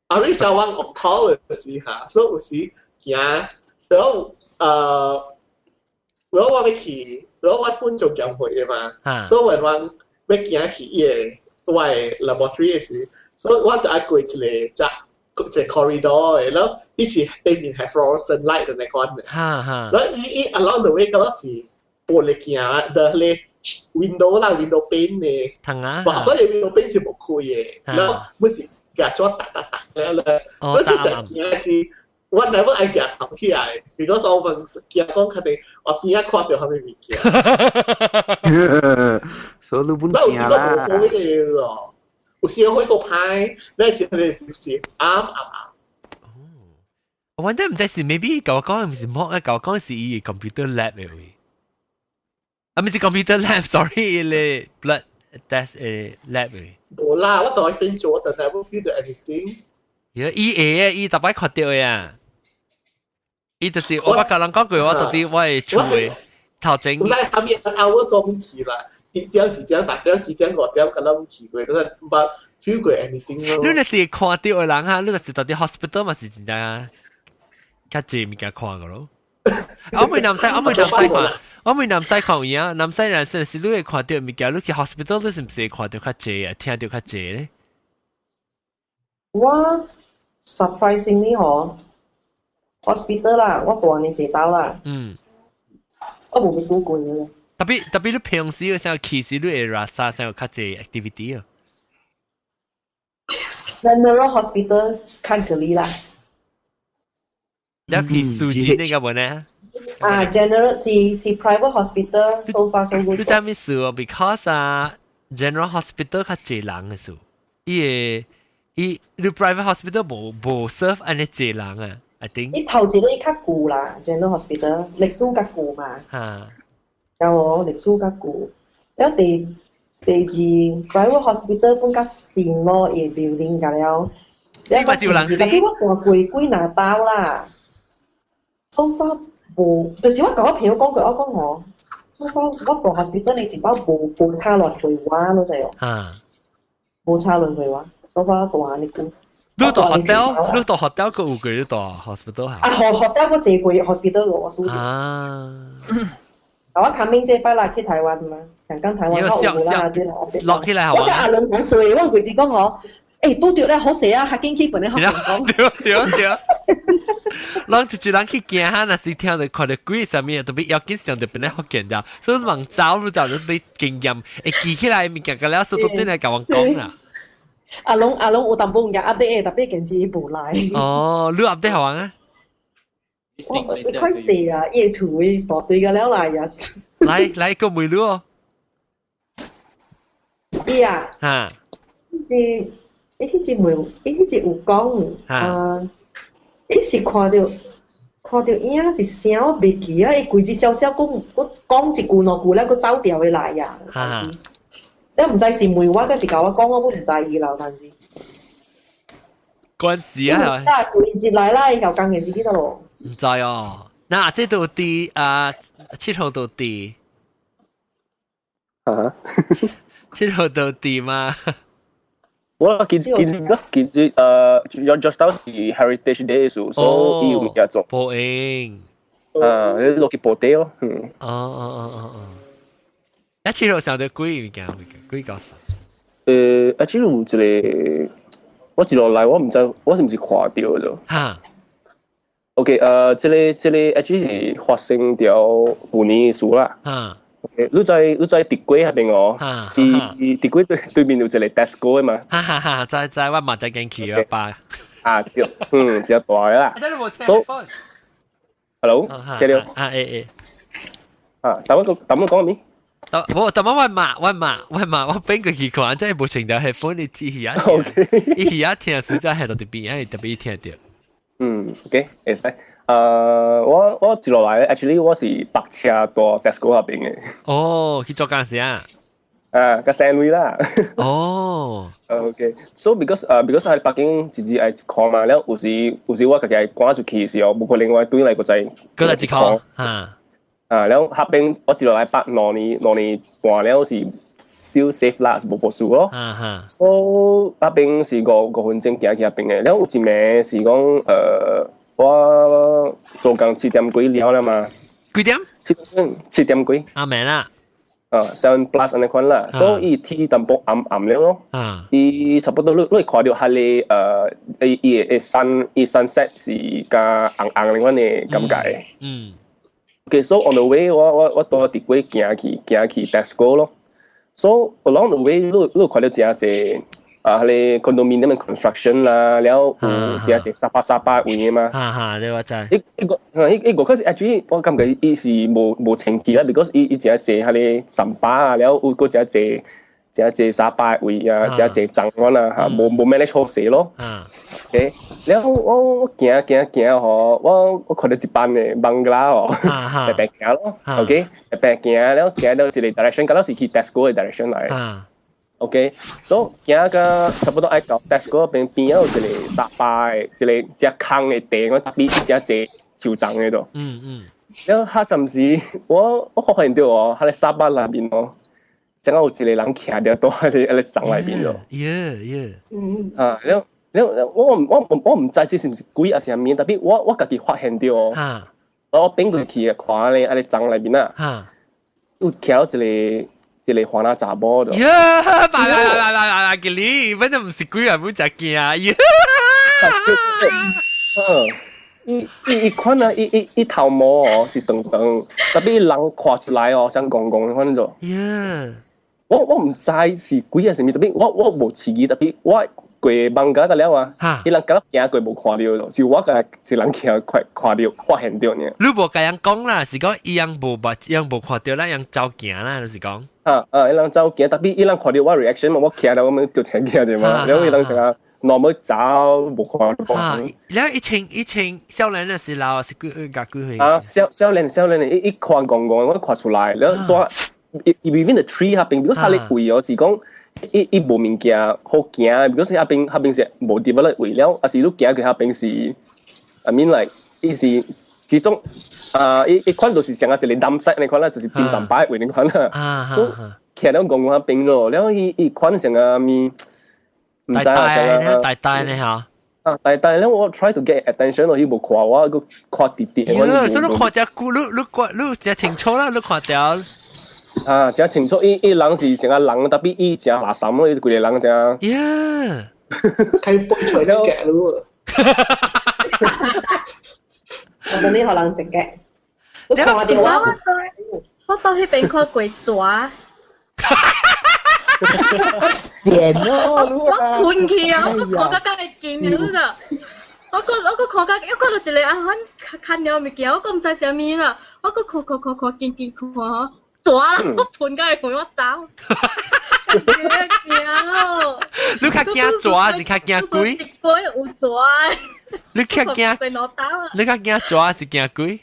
S5: 阿瑞小王學考嘅時嚇，所以有時行，然後我要去，然後我本做教會嘅嘛，所以我要行去嘅我嘅 laboratory 嘅時，所以我就愛過一個corridor 嘅，然後伊是對面係 fluorescent light 嘅那款嘅，然後伊 along the way 嗰時播嚟行的 window 啦 window pane 嘅，所以 window pane 是冇開嘅，然後每時夾咗咧，所以成件係我 never 愛夾頭起來 ，because 我問夾講佢哋我邊一看到佢哋物件，
S3: 所以你本件啦，
S5: 有時咯，有時開個牌，那時佢哋是啱。
S1: 我覺得唔知是 maybe 教我講唔是摸啊，教我講是伊 computer lab 嘅位，啊唔是 computer lab，sorry， 咧 blood test 誒 lab 嘅。
S5: 冇啦，我當邊做，但係冇 feel 到 anything。
S1: 伊特擺看到嘅啊，伊就是我捌甲人講過，我到底我係出嘅頭前。
S5: 唔係，後面hour 所唔去啦，1點、2點、3點、4點、5點，咁樣唔去過，但係冇 feel 過 anything 咯。
S1: 你若是看到嘅人哈，你若是到啲 hospital 嘛是真正較濟物件看嘅咯。我咪南西看。我咪南西看有影，南西人甚至你會看到物件，你去 hospital 你是唔是看到較濟啊？聽到較濟咧？
S4: 我 surprisingly 嗬 ，hospital 啦，我大年坐到啦。我冇去過嘅。
S1: 特別你平時嘅時候，其實你會拉薩時候較濟 activity 啊。
S4: General hospital 看嗰啲啦。
S1: 你去數字呢個冇呢
S4: ？General 是 private hospital so far so good。
S1: 你知咩事哦 ？Because general hospital 較濟人嘅事，你 private hospital 冇 serve 安尼濟人啊 ，I think。
S4: 伊頭前咧較舊啦 ，general hospital 歷史較舊嘛。有喎，歷史較舊。然後第二 private hospital 本較新咯，伊 building 㗎了。
S1: 你咪就人死。
S4: 但係我大貴拿刀啦 ，so far。冇，就是我講我朋友講句，我講我個 hospital 你只包冇差落去話咯，就係冇差落去話，所以大你估。
S1: 你到 hotel 個有幾多 hospital 嚇？hotel
S4: 個這個 hospital 我都。我近面這擺啦去台灣嘛，人間台灣好有啦啲啦。
S1: 落起來好啊！
S4: 我阿倫講水，我佢只講我，都對咧好死啊，客經基本咧好講。
S1: 對。人就人去行下，那是聽到看到鬼上面，特別要緊上就變得好見到，所以忙走你就被經驗，記起來物件個了，所以都對嚟甲我講啦。
S4: 阿龍有淡薄日 update 特別件事無來。
S1: 哦，你 update 好啊？
S4: 我快謝啊，夜圖會傻對個了來呀。
S1: 來個梅路哦。
S4: 伊啊，伊迄只有讲，伊是看到影是啥我袂记啊，伊规只小小讲一句两句，了佫走掉的来呀。你唔知是梅我，还是甲我讲，我唔知伊啦，但是。
S1: 關事啊！
S4: 但係佢接嚟啦，又更年自己得咯。
S1: 唔知哦，嗱，這度啲7號度啲
S7: 啊
S1: ，7號度啲嘛？
S7: 我見有 just 到是 Heritage Day 數，所以要唔要做？
S1: 報應
S7: 你落去報地咯。
S1: 7號上到幾物件？幾個數
S7: ，7號一個。我一落來，我唔知我是唔是看到咗。OK， 這個 actually 是發生掉去年嘅事啦。OK， 你在地軌下邊哦。地軌對面有一個 Tesco 嘅嘛。
S1: 知，我嘛在緊去啊吧。
S7: 對，只大嘅啦。So， hello， 聽到？等我講咩？
S1: 我問嘛，我俾佢去看，真係冇情到係歡你聽而家聽實在係到啲邊，係特別聽到。
S7: OK， 會使。我接落來 ，actually 我是白車到 Tesco 嗰邊嘅。
S1: 哦，去做幹事啊？
S7: 個三位啦。
S1: 哦。
S7: OK，so because 喺北京自己係看嘛，แล้ว有時我自己趕出去嘅時候，冇可能我對嚟個仔。
S1: 嗰個只看
S7: แล้ว下邊我接落來兩年半了是 still safe 啦，是冇破事咯。so 下邊是個分鐘行去下邊嘅，แล้ว有一名是講我做工7點幾了嘛。
S1: 幾點
S7: ？7點幾。
S1: 明啦。
S7: 7 plus 咁樣款啦，所以天淡薄暗了咯。伊差不多你看到下咧伊 sunset 是加紅紅咁嘅感覺。Okay, so on the way 我到地軌行去 Tesco 咯。So along the way 你看到真係迄個 condominium construction 啦，然後有真係沙巴位嘅嘛。
S1: 你話真
S7: 係。一個開始 actually 我感覺伊是冇清潔啦 ，because 伊真係迄個沙巴啊，然後有個真係沙巴位啊，真係髒案啊，冇 manage 好勢咯。OK， 然後我行我看到一班嘅孟加哦，白行咯 ，OK， 白行，然後行到一個 direction， 嗰度是去 Tesco 嘅 direction 嚟。OK，so 行個差不多愛到 Tesco 邊有一個沙巴嘅，一個只坑嘅地，我特別只隻超髒嘅度。然後下陣時我發現到哦，喺沙巴那邊哦，成個有一個人徛咗到喺髒那邊度。然後我唔知這是唔是鬼還是咩，特別我自己發現到哦，我邊個去看咧喺髒那邊啊，有徛一個華納查某度。
S1: 爸，給你，反正唔是鬼啊，唔只驚啊！
S7: 伊款啊，伊頭毛哦是長長，特別人看出來哦，像公公咁樣。我唔知是鬼還是咩，特別我冇刺激，特別我。過孟加得了啊！伊人今日行過冇看到咯，是我個是人行快看到發現到呢。
S1: 你無甲人講啦，是講伊人無看到啦，人走行啦，就是講。
S7: 伊人走行，特別伊人看到我 reaction 嘛，我徛到我們就請徛啫嘛，然後伊人成日normal走冇看到。
S1: 然後一群少年嘅時候是幾歲？
S7: 少年一看公公，我看出來，然後多 within the tree 下邊，如果佢哋位哦是講。伊無物件好行，如果是下邊是無develop位了，還是你行佢下邊是 ，I mean like 伊是始終伊款就是成個是你藍色你款啦，就是電三百位你款啦，所以徛到公共下邊咯，然後伊款成個咪唔知啊，
S1: 大呢嚇。
S7: 但咧我 try to get attention 咯，伊無看我，個看滴滴。
S1: 所以你看只股，你只清楚啦，你看掉。
S7: 真清楚，伊人是成個人，特別伊真垃圾咯，伊規個人真。
S5: 睇背出嚟隻咯。
S4: 我等你學人隻嘅。你看我電話。
S6: 我到迄邊看鬼抓。
S3: 點咯，
S6: 我困去啊！我看到咁係勁嘅啦。我看到一個阿漢看了物件，我唔知啥物啦。我看，見看。抓啦！我盤梗係陪我走，
S1: 你较惊抓是较惊鬼？
S6: 鬼有抓。
S1: 你较惊？你较惊抓是惊鬼？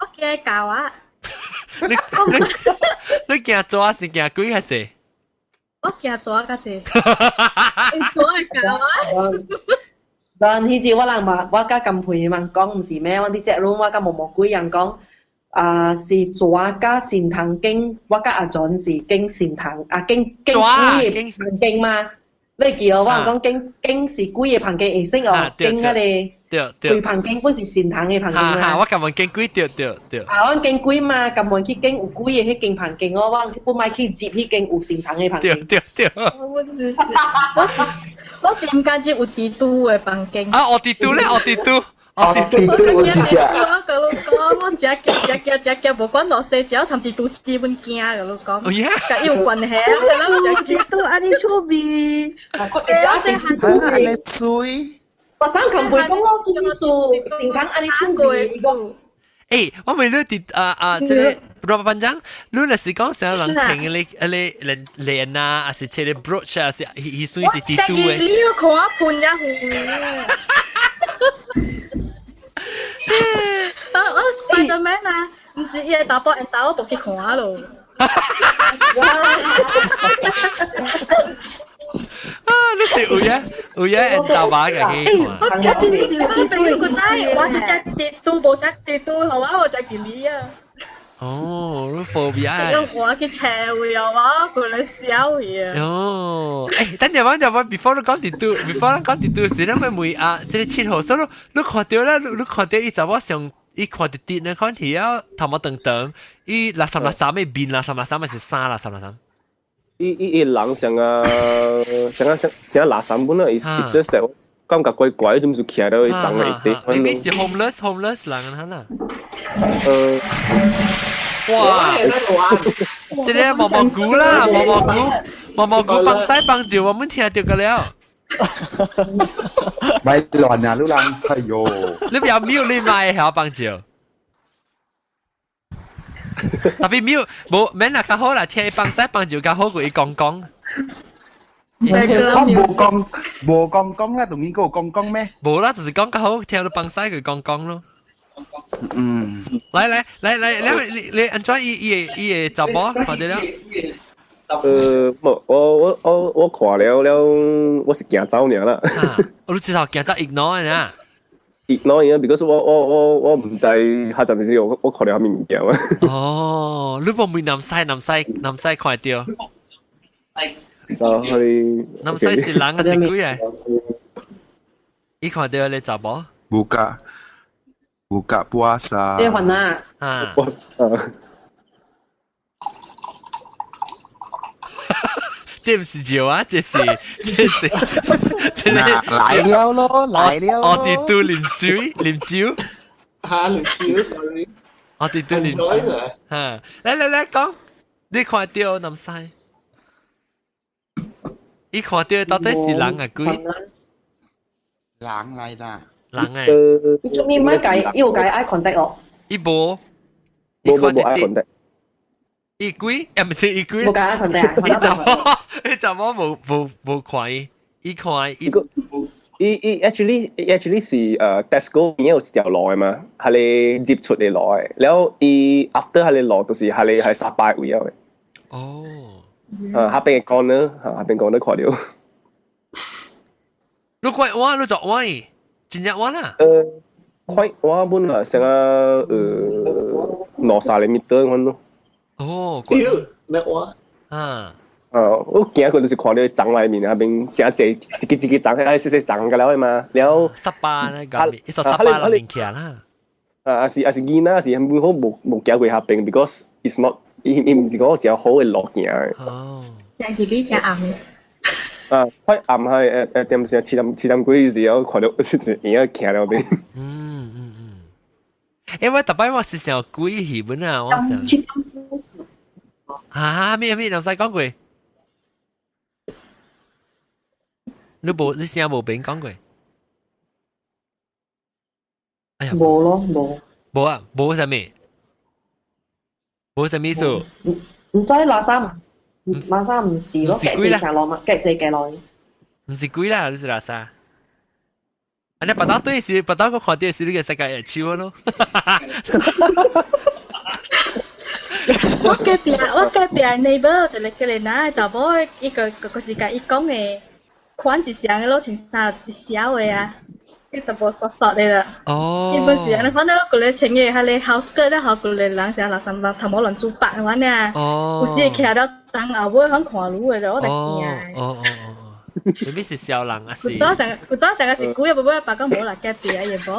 S6: 我驚狗啊！
S1: 你驚抓是驚鬼較濟？
S6: 我驚抓較濟。你抓係狗啊！
S4: 但係至我人嘛，我甲金培人講唔是咩？我啲隻佬我甲毛毛鬼人講。是抓加善堂經，我甲阿準是經善堂，經鬼嘅旁經嘛？你記我講經是鬼嘅旁經，會識哦，經嗰啲鬼旁經本是善堂嘅旁經嘛？
S1: 我咁問經鬼對。
S4: 我經鬼嘛，咁問去經有鬼嘅迄經旁經，我本買去接迄經有善堂嘅旁經。
S1: 對。
S6: 我點解知有地都嘅旁經？
S1: 我地都咧，我地都。
S3: 我知只。
S6: 我只無管落世，只要參地都四本驚嘅老講。
S1: 哦呀，
S6: 甲有關係啦，我只都安尼出面。我只
S3: 安尼水。
S4: 我想琴背講我做善堂安尼出面講。
S1: 誒，我咪你啲即係berapa panjang？你那是講成人情你鏈啊，還是切你 brooch 啊，是屬於是地都嘅。
S6: 你要看我判一戶。我 Spiderman 啊，唔是伊係打波，打我部去看咯。
S1: 你係有嘢打靶嘅去看。
S6: 我只跌到冇只跌到，係嘛？我只見你啊。
S1: 哦，你 phobia。
S6: 我去車會啊嘛，過嚟笑嘢。
S1: 哦，等陣，before 你講地都時，你咪會即係切號，所以你看到啦，你看到伊就我上。伊看到啲呢，看起啊頭毛長長，伊垃圾嘅邊垃圾咪是沙垃圾。
S7: 伊人成垃圾本啊，is just that 感覺怪怪，總是企喺度爭嚟啲。
S1: 你是 homeless 人啊？
S5: 哇！
S1: 這裡毛毛菇啦，毛毛菇幫西幫照，我們聽到個了。
S3: 咪亂啊，老人，哎喲！
S1: 你有秒你買係幫照，特別秒冇免啦，較好啦，聽幫西幫照較好過伊講。
S3: 冇講啦，同伊個講咩？
S1: 冇啦，就是講較好，聽到幫西佢講咯。
S3: 嗯，
S1: 來，你 enjoy 伊嘅雜波，看到了。
S7: 我看了，我是驚走爾啦。
S1: 我知道驚走 ignore 呢。
S7: ignore 嘢 ，because 我唔知下陣時我看了下面唔驚啊。
S1: 哦，你冇咪南西看到。
S7: 就去。
S1: 南西是人嘅是鬼啊？伊看到你雜波？buka
S3: puasa.
S4: Dia mana?
S7: Puasa.
S1: 這唔是酒啊，這是
S3: 來了咯，來了咯。
S1: 我哋都啉酒。
S5: 嚇，啉酒 ，sorry。
S1: 我哋都啉酒。嚇，嚟講，你看到南西？你看到到底是人啊鬼？
S3: 人嚟啦。
S1: 人誒。
S4: 你做咩唔解？要解 eye contact 哦。
S1: 伊無
S7: eye contact。
S1: 伊鬼，唔是伊鬼。
S4: 冇解 eye contact。
S1: 你怎麼冇看伊？伊看伊。
S7: 伊 actually 是Tesco 已經有條路嘅嘛，係你接出嚟攞嘅，然後伊 after 係你攞，就是係你係18位嘅。
S1: 哦。
S7: 下邊嘅講呢，下邊講得快啲。
S1: 你快我，你做我，真日我啦。
S7: 快我本來成個60米咁咯。
S1: 哦，
S5: 咩話？
S7: 我見佢就是看到長裏面下邊正正自己長喺細細長嘅了嘛，然後
S1: 18咧咁，一18啦面企啦。
S7: 是見啦，是根本好冇見過下邊 ，because it's not，伊唔是講只有好嘅落行嘅。
S1: 哦。
S6: 正自己只暗。
S7: 開暗係點先？似點鬼時候看到而家企喺邊。
S1: 因為特別我是想鬼戲本啊，我想。咩唔使講過。你先有冇俾講過？哎呀，
S4: 冇咯，冇。
S1: 冇啊，冇啥咩？冇啥咩數？
S4: 唔知垃圾，拉萨唔是咯，夾住成落嘛，夾住幾耐？
S1: 唔是貴啦，你是拉薩。你白刀對是白刀個看電視，你嘅世界係超咯。
S6: 我隔壁 neighbor 就嚟佢哋拿就冇一個時間，一講嘅款一上嘅咯，穿衫一小嘅啊，一就冇索索嘅啦。哦。一般時間你看到佢哋穿嘅係你 house skirt 咧，佢哋人成日三百頭冇人做白嘅話呢。哦。有時企喺度等後尾響看路嘅就我哋驚啊。哦。
S1: 你咪是小人啊？是。
S6: 佢早成日是估一部分白個冇啦，隔壁啊，嘢冇。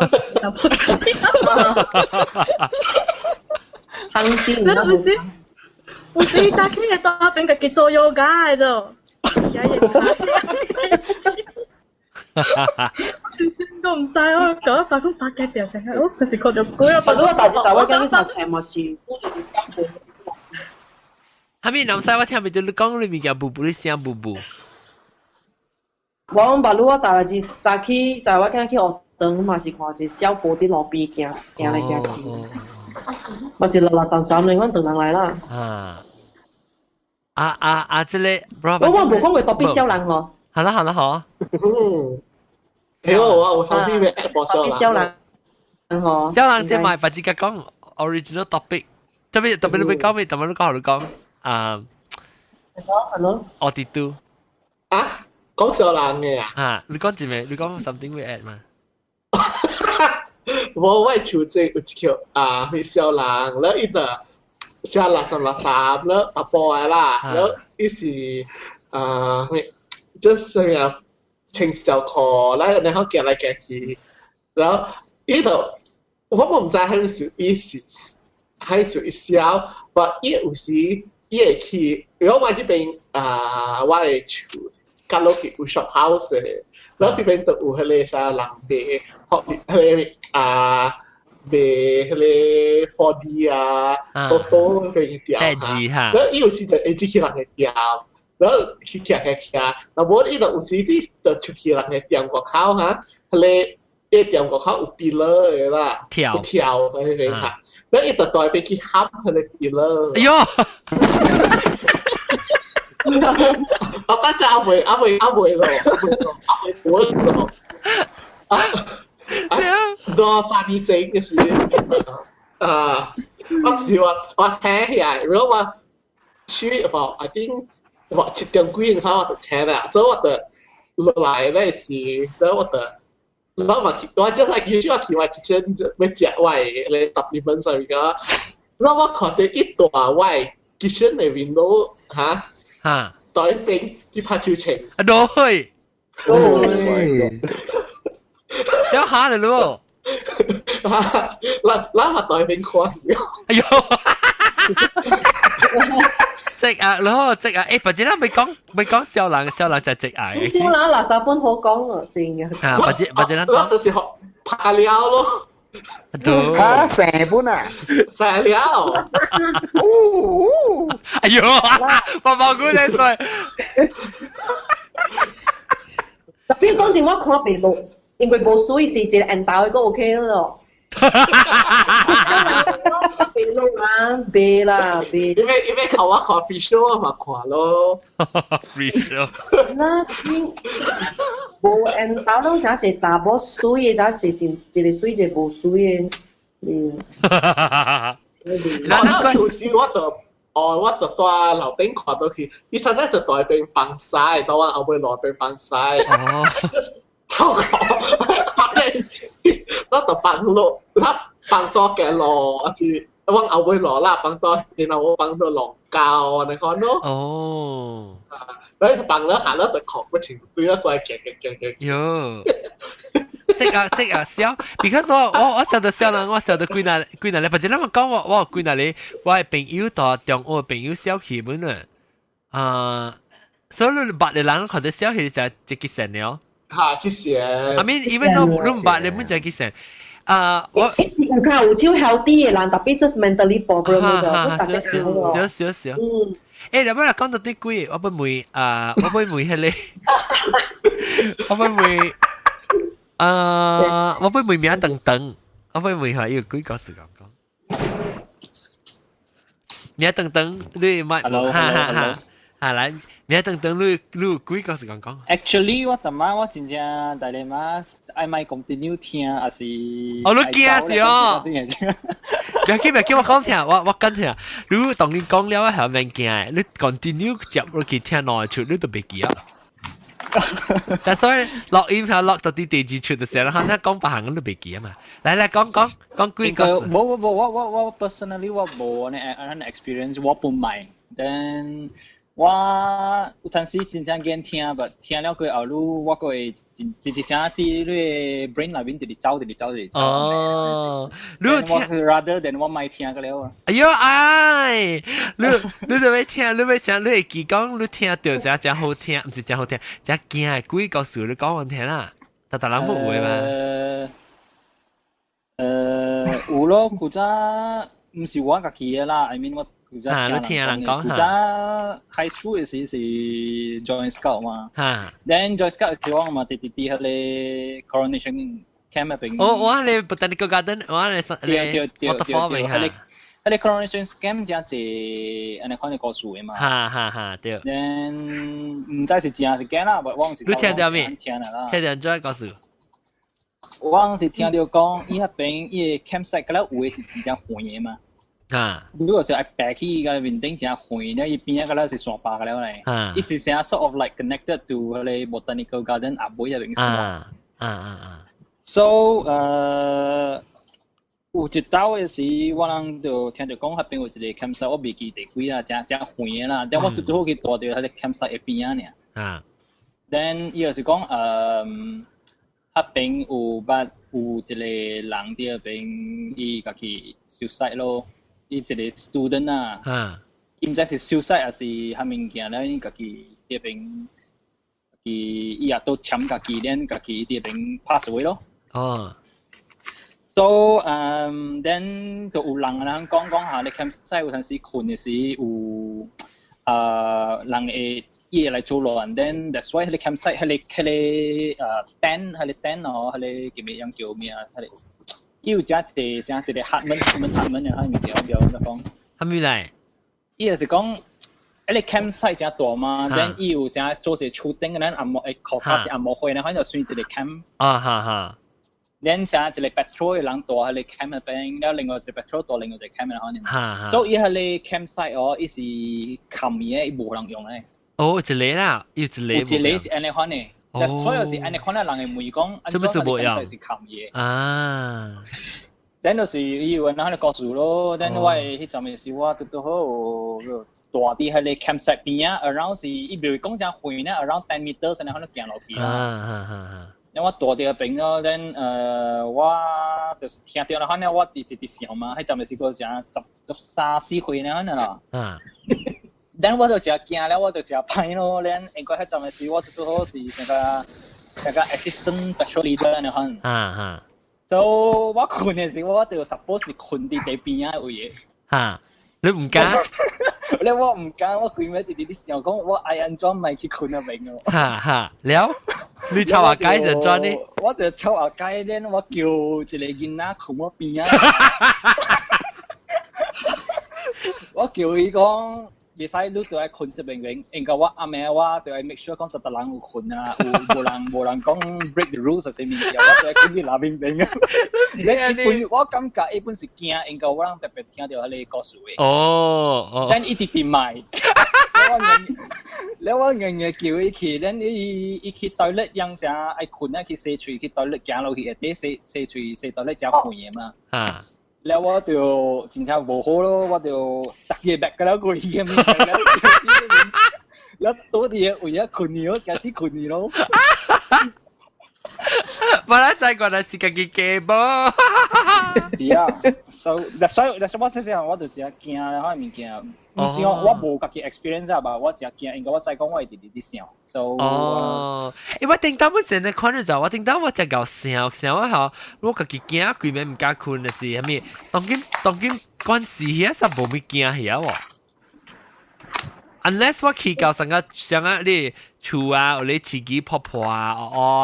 S4: 行先，
S6: 我哋打機嘅多邊個叫做 yoga 就，我唔知我講一發工打機掉成日，哦，佢是講咗鬼啊！
S4: 不過大隻就我跟住就全部是。
S1: 係咪南西我聽咪到你講裏面有布布你聲布布。
S4: 我講白我大隻打機就我跟去學堂嘛是看隻小波啲路邊行嚟行去。我是垃圾衫你揾等人嚟啦。
S1: 這裡，
S4: 我冇講過特別少人喎。
S1: 好啦好。
S5: 我上邊咪 add for
S4: 少人嗬。
S1: 少人即係唔係自己講 original topic， 特別你講咩？特別你講
S4: 係咯。
S1: Auditor
S5: 啊，講少人嘅
S1: 啊？你講咩？你講 something we add 嘛？
S5: 我處即有一條去小人，然後伊就小垃圾，然後阿婆啦，然後伊是就是咩穿小褲，然後行來行去，然後伊就我唔知係屬於一小，但伊有時伊會去，如果我呢邊我嘅厝隔落去有 shop house 嘅。然後嗰邊就有迄個啥人賣，迄個賣迄個 4D 多多嗰啲店嚇。然後伊有時就會自己人嘅店，然後去徛，然後無伊就有時啲就出去人嘅店外口嚇，迄個店外口有 pillar 嘅啦，跳嗰啲嚇。然後伊就帶邊去冚迄個 pillar。哎呦！我大家阿妹咯，多發啲整嘅事，我聽起來，如果我去about I think about 7點幾然後我就聽啦，所以我就落來嗰時，然後我just like usually 我去我 kitchen 要食我嘅 supplement 上面嘅，然後我看到一大我 kitchen 嘅 window 嚇。代邊啲拍照情，
S1: 對，有下嚟咯，
S5: 嗱代邊看，
S1: 哎呦，直牙咯，直牙，誒，或者啦，未講小人就直牙嘅，
S4: 小人垃圾本好講啊，正嘅，
S1: 或者啦，
S5: 我就是學拍料咯。
S3: 成本啊！
S5: 成料，
S1: 哎呦，我冇估你衰。
S4: 特別講正我看別路，因為冇水是一個人打個 OK 咯。別路啊，別啦，別。
S5: 因為看我看 free show 嘛看咯。
S1: free show。
S4: 那邊冇人打到就係查某水嘅，就係一個水就冇水嘅。
S5: 那有時我就帶樓頂看到佢，伊實在就帶邊放曬，當我後尾落邊放曬。哦。我就放落，放多嘅落，是我後尾落啦，放多，然後我放到落膠，你看咯。哦。然後放咗下咧，就狂不停對一個係夾。
S1: 喲。即啊笑 ，because 我笑到笑啦，我笑到幾耐咧，或者你咪講我幾耐咧，我係朋友到中學朋友笑起本啊，所以你白嘅人看到笑起就結成了。
S5: 嚇，結成。I
S1: mean even though 你唔白，你唔就結成。
S4: 我有較有超 healthy 嘅人，特別 just mentally problem
S1: 嘅就，少。誒，你咪講到啲鬼，我不會係你，我不會。我不會名等，我不會係要幾個時間講。名等，你咪哈，啊来，你等等你幾個時間講。
S8: Actually，我特晚我真正大你媽，I might continue 聽，還是
S1: 哦，你驚是哦？別叫我講聽，我跟聽。你當你講了，係咪驚？你 continue 接落去聽落去，你都別記啊。但所以落音係落到啲地址出嘅時候，可能講白行都別記啊嘛。嚟講幾個。
S8: 我 personally 我冇呢 experience，我唔買。Then 我有陣時真正驚聽，但聽了過後路，我會直直聲啲你 brain 裏邊直直走。
S1: 哦，你聽
S8: rather than 我咪聽個了。
S1: 哎呦哎，你就會聽，你會想，你會記講，你聽到時真好聽，唔是真好聽，真驚係幾個數你講我聽啦，但人冇會嘛？
S8: 有咯，古早唔是我家己嘅啦 ，I mean 我。
S1: 啊！你聽人講
S8: 嚇。High school 嘅時是 join scout 嘛。嚇。Then join scout 嘅時候嘛，啲喺你 coronation camp 入邊。
S1: 我你 botanical garden，我你waterfall 咪嚇。
S8: 喺你 coronation camp 只係你看你個樹嘅嘛。
S1: 嚇對。
S8: Then 唔知是真係驚啦，我是。
S1: 你聽到咩？聽到咗個樹。
S8: 我是聽到講，伊嗰邊伊 campsite 嗰粒位是真正遠嘅嘛。如果是白起個面頂正遠咧，伊邊個咧是山巴個了咧，伊是成 sort of like connected to 嗰啲 botanical garden 阿妹入邊山。So 有一道嘅時，我人就聽到講嗰邊有一個 campsite，我未記地幾啦，正遠啦，但我最好去帶到喺個 campsite 嘅邊啊呢。Then 伊就是講嗰邊有一個人喺嗰邊，伊家己suicide咯。伊一個 student 啊，伊唔知是suicide還是啥物件咧，伊家己迄邊，伊也都簽家己，then家己迄邊 pass away 咯。哦。So then 就有人講下，你 campsite 有陣時困嘅時有人會伊會來做亂 ，then that's why 迄個 campsite 迄個tent 哦，迄個叫咩樣叫咩啊？迄個伊有一個黑門嘅，喺面條表就講。
S1: 係咪嚟？
S8: 伊就是講，迄個 campsite 真大嘛，then 伊有成做些樹頂嘅，咱暗晡會靠卡是暗晡會，咱可能就選一個 camp。then 成一個 patrol 嘅人大喺個 camp 入邊，แล้ว另外一個 patrol 大另外一個 camp 嘅可能。所以喺個 campsite 哦，伊是冚嘢，伊無人用咧。
S1: 哦，一個啦，有一個
S8: 是安尼款嘅。所以是安尼看到人會問講，安怎你 campsite 是冚嘢？啊。等就是伊有人喺度告訴咯，等我迄陣嘅時我都好大啲喺個 campsite 邊啊 ，around 是伊唔係講真遠咧 ，around 10 meters 先喺度行落去啦。等我大啲嘅邊咯，等我就是聽到啦，可能我直想嘛，迄陣嘅時個成13、14歲咧，可能啦。等我就只驚咧，我就只歹咯，等應該迄陣嘅時我都好是成個 assistant patrol leader 咧，可能。就我困嘅時，我就 suppose 是困啲地邊啊位嘢。
S1: 嚇，你唔敢？
S8: 你我唔敢，我佢咩啲想講，我愛安裝咪去困入邊咯。
S1: 了，你抄下街就裝呢？
S8: 我就抄下街咧，我叫一個囡仔困我邊啊。我叫佢講。袂使你都愛困這邊，應該我暗暝我就愛 make sure 講實人有困啊，無人講 break the rules 係咩嘢，我就愛困喺那邊啊。你我感覺一般是驚，應該我人特別聽到迄個故事嘅。哦，咱一直賣，我硬叫伊去，咱伊去 toilet 樣成愛困啊，去洗喙去 toilet 行落去，下底洗喙洗 toilet 真困嘅嘛。啊。แล้วว่าเดี๋ยวจริงๆโบโหแล้วว่าเดี๋ยวสักเยแบกกันแล้วกูเฮียมีแล้วตัวเดียวอุ้ยคุณนี่แกสิคุณนี่แล้ว
S1: มาแล้วใจก่อนนะสิกากิเกบ
S8: ดีอ่ะ so that's why 我先生我就只驚啦，可能物件唔是我無家己 experience 啊吧，我只驚應該我再講我會直直啲想 ，so
S1: 我聽到我真係看到就我聽到我只搞想我嚇，我家己驚佢咪唔敢困嘅事，係咪？當今關事嘢實冇咩驚嘢喎。Unless 我去到上個你厝啊，有咧自己破破啊，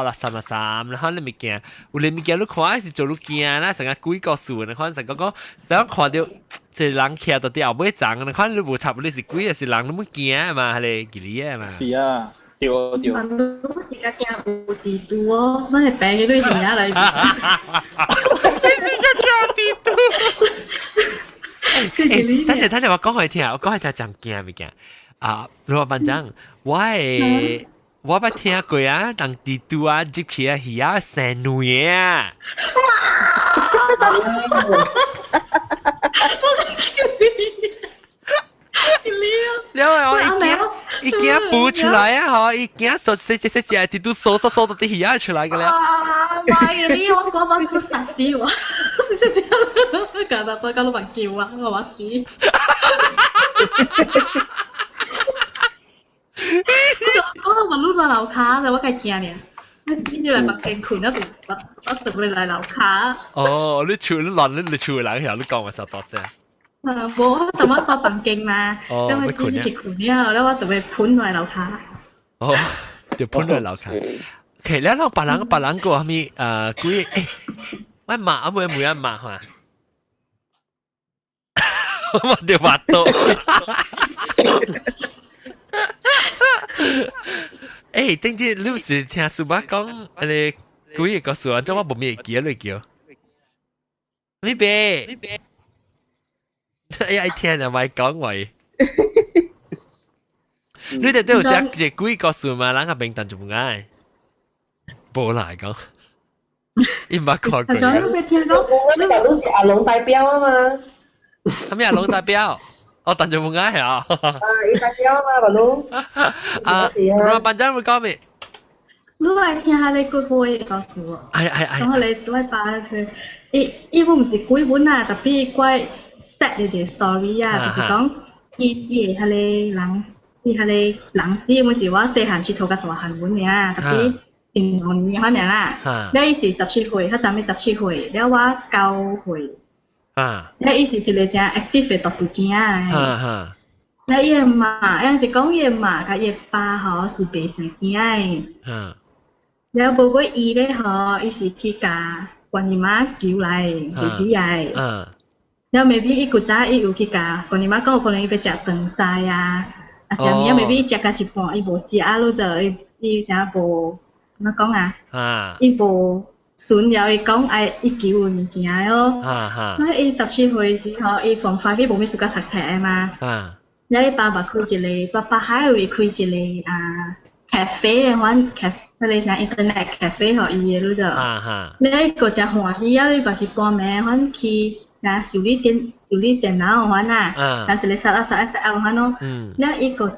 S1: 垃圾，然後你物件，有咧物件你看是做你驚啦，成個幾個數，你看成個想看到即人徛到啲後尾長，你看你無插你是幾是人，你冇驚嘛，係你吉利啊嘛。
S8: 是啊，對。我
S6: 是個驚有地圖哦，我係病嘅都成日嚟。
S1: 你是個驚地圖。等陣我講佢聽，我講佢聽真驚物件。啊，羅班長，我捌聽過啊，當地圖啊，接起啊，魚啊，生女啊。了我已經補出來啊，嗬，已經細地圖搜到啲魚啊出來嘅啦。
S6: 啊，媽呀！你我講翻個殺死我，搞到我搞到白叫啊，我話死。我問你落樓卡，就我計驚咧。跟住嚟北京困我就嚟樓卡。
S1: 哦，你厝你亂你厝人喺度，你講我實多聲。
S6: 冇，就我到北京嘛，因為之前困了，然後我就被搬來樓卡。
S1: 哦，就搬來樓卡。其實咧，別人個係咪佢我罵啊每人罵係嘛？我哋話到。誒，等陣你唔是聽蘇爸講，你幾個數啊？怎麼冇咩記嚟叫？你別，哎呀！聽人咪講話，你哋都有隻幾個數嘛？人下邊等住唔嗌，冇嚟講，你唔係講佢。
S4: 你咪聽到，你話你是阿龍代表啊嘛？
S1: 係咪阿龍代表？我等住唔嗌啊！
S4: 伊代表嘛，阿龍。
S1: 羅班長會講咩？
S6: 你來聽下你句話告訴我。然後你來把佢，伊唔是幾本啊，特別怪 set 嘅 story 啊，就是講伊係你人，伊係你人士，唔是我細漢佚佗甲大漢本嘅，特別電腦嘅可能啦。你是17歲，佢暫時17歲，了我9歲。你伊是一個真 active 嘅讀書囝啊。你伊個媽，有陣時講伊個媽甲伊個爸吼是袂生囝誒。了無過伊咧吼，伊是去甲觀音媽求來回來。了 maybe 伊古早伊有去甲觀音媽講，可能伊要食飯菜啊，啊啥物啊 maybe 伊食甲一半伊無食啊，落就伊啥無怎講啊？伊無順了伊講愛伊求個物件咯。所以伊17歲時候，伊放5伊無咩暑假讀冊誒嘛。了伊爸爸開一個，爸爸還有開一個cafe 款迄個啥 internet cafe 互伊個落就。了伊個真歡喜啊！伊把去半暝款去嗱修理電腦款啊，但一個SL 款咯。了伊個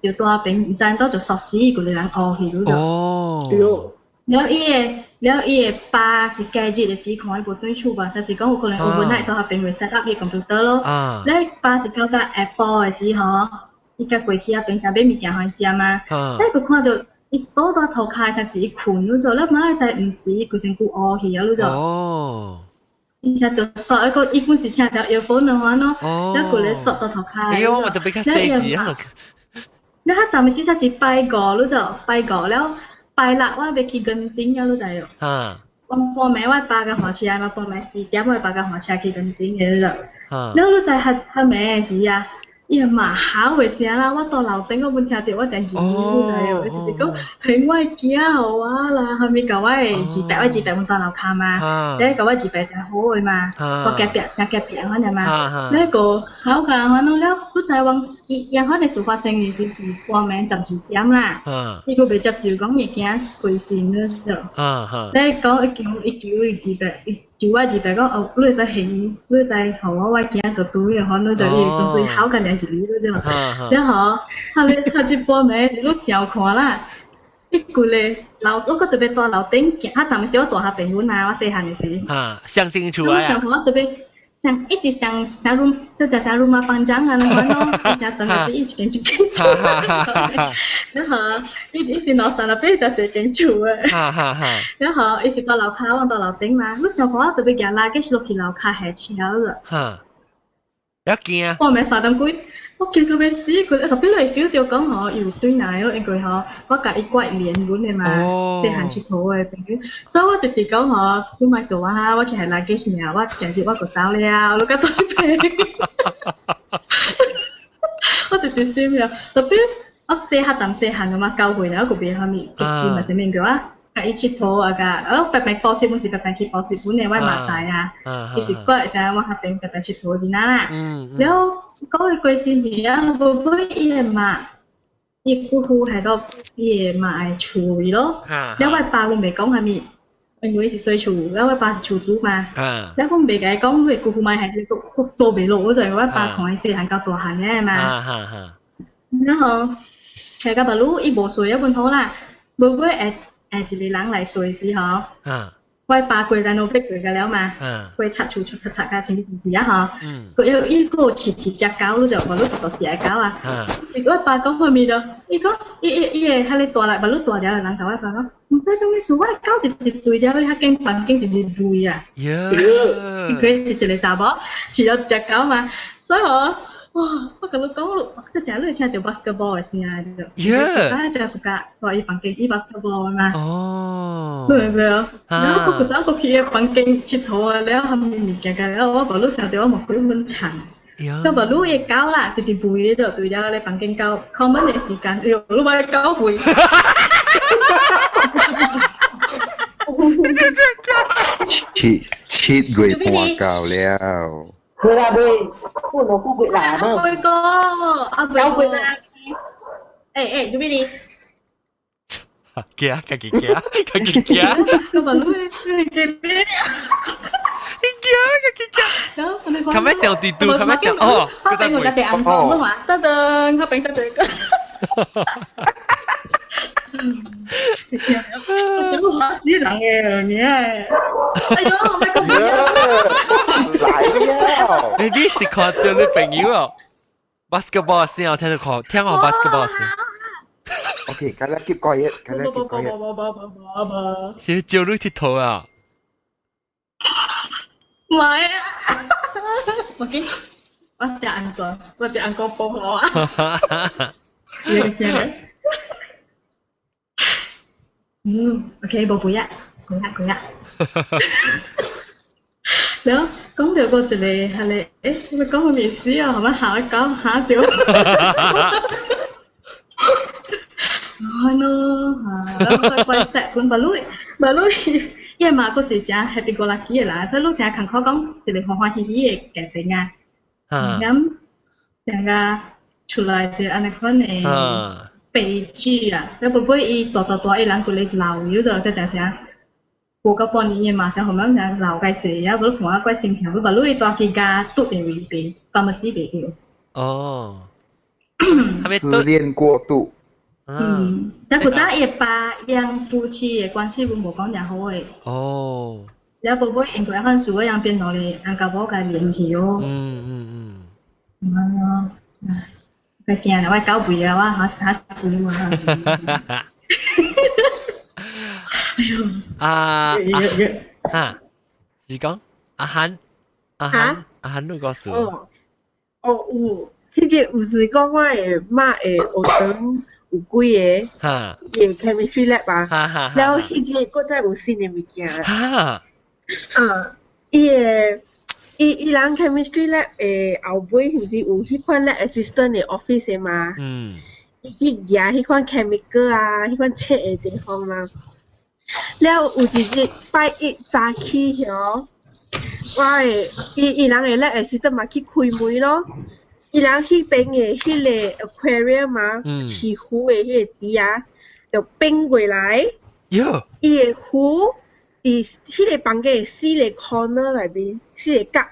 S6: 就大病，唔知倒就縮死，伊個人學去落就。了伊個爸是假日嘅時看伊無對厝吧，就是講有可能 overnight 到下邊會 set up 伊 computer 咯。了伊爸是到甲 Apple 嘅時候，伊甲過去啊邊上買物件互伊食嘛。了佢看到伊倒到頭殼像是伊困咗，了馬來就毋是伊規身軀烏去啊咗就。伊就索一個，伊本是聽條 earphone 嘅話咯，了佢咧索到頭殼。
S1: 哎呦，我就比較細緻啊！
S6: 了佢暫時是拜過咗就拜過了。拜六我要去垦丁了，你知喲。我半暝我爸甲換車嘛，半暝4點我爸甲換車去垦丁嘅了。了你知下暝嘅時啊，伊個罵喊嘅聲啦，我到樓頂我本聽到我真熱，你知喲，就是講係我嘅囝好啊啦，後面甲我嘅自白阮到樓骹嘛，你甲我自白真好嘅嘛，我隔壁反正嘛，你個好個反正了，你知往伊反正事發生嘅是半暝12點啦，伊個袂接受講物件歸心了就，你講伊求伊自白，求我自白講哦，你在行，你在互我囝就對嘅，反正就伊講對好個兩字了就，然後後一半暝就攏笑看啦。一句咧，我個特別大樓頂，暫時我大下朋友啊，我細漢嘅時。
S1: 相信出來啊！
S6: 我特別像一直像room，就在room 班長啊，那款咯，一家等下一間。然後一直樓上那邊就一間厝誒。然後一直到樓骹，往到樓頂嘛，我想看我特別行啦，繼續落去樓骹下車了。
S1: 有驚。
S6: 半暝3點幾。我叫佢要死佢，特別你 feel 到講嗬，要對奶咯，因為嗬，我隔一關連滿嘅嘛，地行切土嘅朋友，所以我直直講嗬，要咪做啊，我其實垃圾時啊，我其實我個走了，我而家多啲平，我直直笑咩？特別我借下陣借行嘅嘛，教會有一個邊下面，極致咪係咩嘅話？一切土啊個，白白報紙本是白白去報紙本嘅，我馬仔啊，其實嗰日就我下邊白白切土啲啦，然後講你貴先啲啊，會唔會伊個嘛，伊姑父係個伊個嘛係廚嚟咯，然後我爸會未講係咪，因為是水廚，然後我爸是廚主嘛，然後我未解講佢姑父咪係做未落嗰陣，我爸同佢細漢到大漢嘅嘛，然後其實個白佬伊無水一本好啦，會唔會一個人嚟睡時嗬，我爸佢喺度逼佢嘅了嘛，佢擦嘅前邊啊嗬，佢有一個切隻狗就話攞到隻狗啊，如果爸講佢咪就，伊講伊喺你大嚟，話攞大條嘅人頭我爸講，唔使做咩事，我狗直直對咗，你喺間房間直直對啊，佢直直嚟查某，似咗隻狗嘛，所以我。哇！我同你講，即係你聽到 basketball 嘅聲啊，就係個話伊房間伊 basketball 嘛。哦。對唔對啊？然後我覺得我去嘅房間佚佗啊，然後後面物件嘅，然後我把路上對我冇幾分長。咁把路也搞啦，直直背喺度對咗你房間搞，common 嘅時間，哎呦，路把搞背。
S3: 七月半到了。
S4: 佢啦妹，我攞姑姑啦嘛。
S6: 妹哥，阿妹哥。誒，做咩你？
S1: 驚，佢驚。
S6: 咁咪妹，你驚咩？驚。
S1: 佢咩小弟弟？佢咩小哦？
S6: 佢俾我隻眼光啊嘛，得得，佢俾佢隻。你人嘅你係，哎呦，咪咁
S3: 樣，嚟了。
S1: 你啲是看到你朋友哦 ，basketball 先，我聽到basketball 先。
S3: OK，咁啦 keep quiet，咁啦 keep quiet。
S1: 小趙女鐵頭啊？
S6: 唔係啊，我隻眼光，我隻眼光幫我啊。OK， 冇背啊，佢啊。แล้ว講到個一個係你，你講個面試啊，係咪下一講下一條？咯，快錫本把路，因為嘛嗰時真 happy go lucky 嘅啦，所以路真係講講一個歡歡喜喜嘅嘅病啊。咁成個出來就安尼款嘅。悲劇啊！你會唔會伊大一人過嚟鬧妖度，即係成過個半年嘅嘛，就後尾就鬧計濟啊！佢同我鬼心跳，佢話你大幾家都係會病，咁咪死病嘅。哦，
S3: 失戀過度。
S6: 但係佢一把讓夫妻嘅關係會冇講就好嘅。哦。你會唔會因為一份事會讓變到你安家寶嘅聯繫哦？佢驚啦，我搞背啊，我嚇死我啦！
S1: 你講阿涵你個事。
S2: 有，迄個有時講我誒媽誒學堂有幾個，嘅 chemistry lab 啊，然後迄個再有新嘅物件啊，伊人 chemistry lab 後尾是毋是有迄款 lab assistant 嘅 office 嘅嘛？伊去舉迄款 chemical 啊，迄款測嘅地方啦。了有一日拜一早起嗬，伊人嘅 lab assistant 嘛去開門咯。伊人迄邊嘅迄個 aquarium 嘛，飼魚嘅迄個池啊，就變過來。伊嘅魚。伫迄個房間嘅四個 corner 內面，四個角，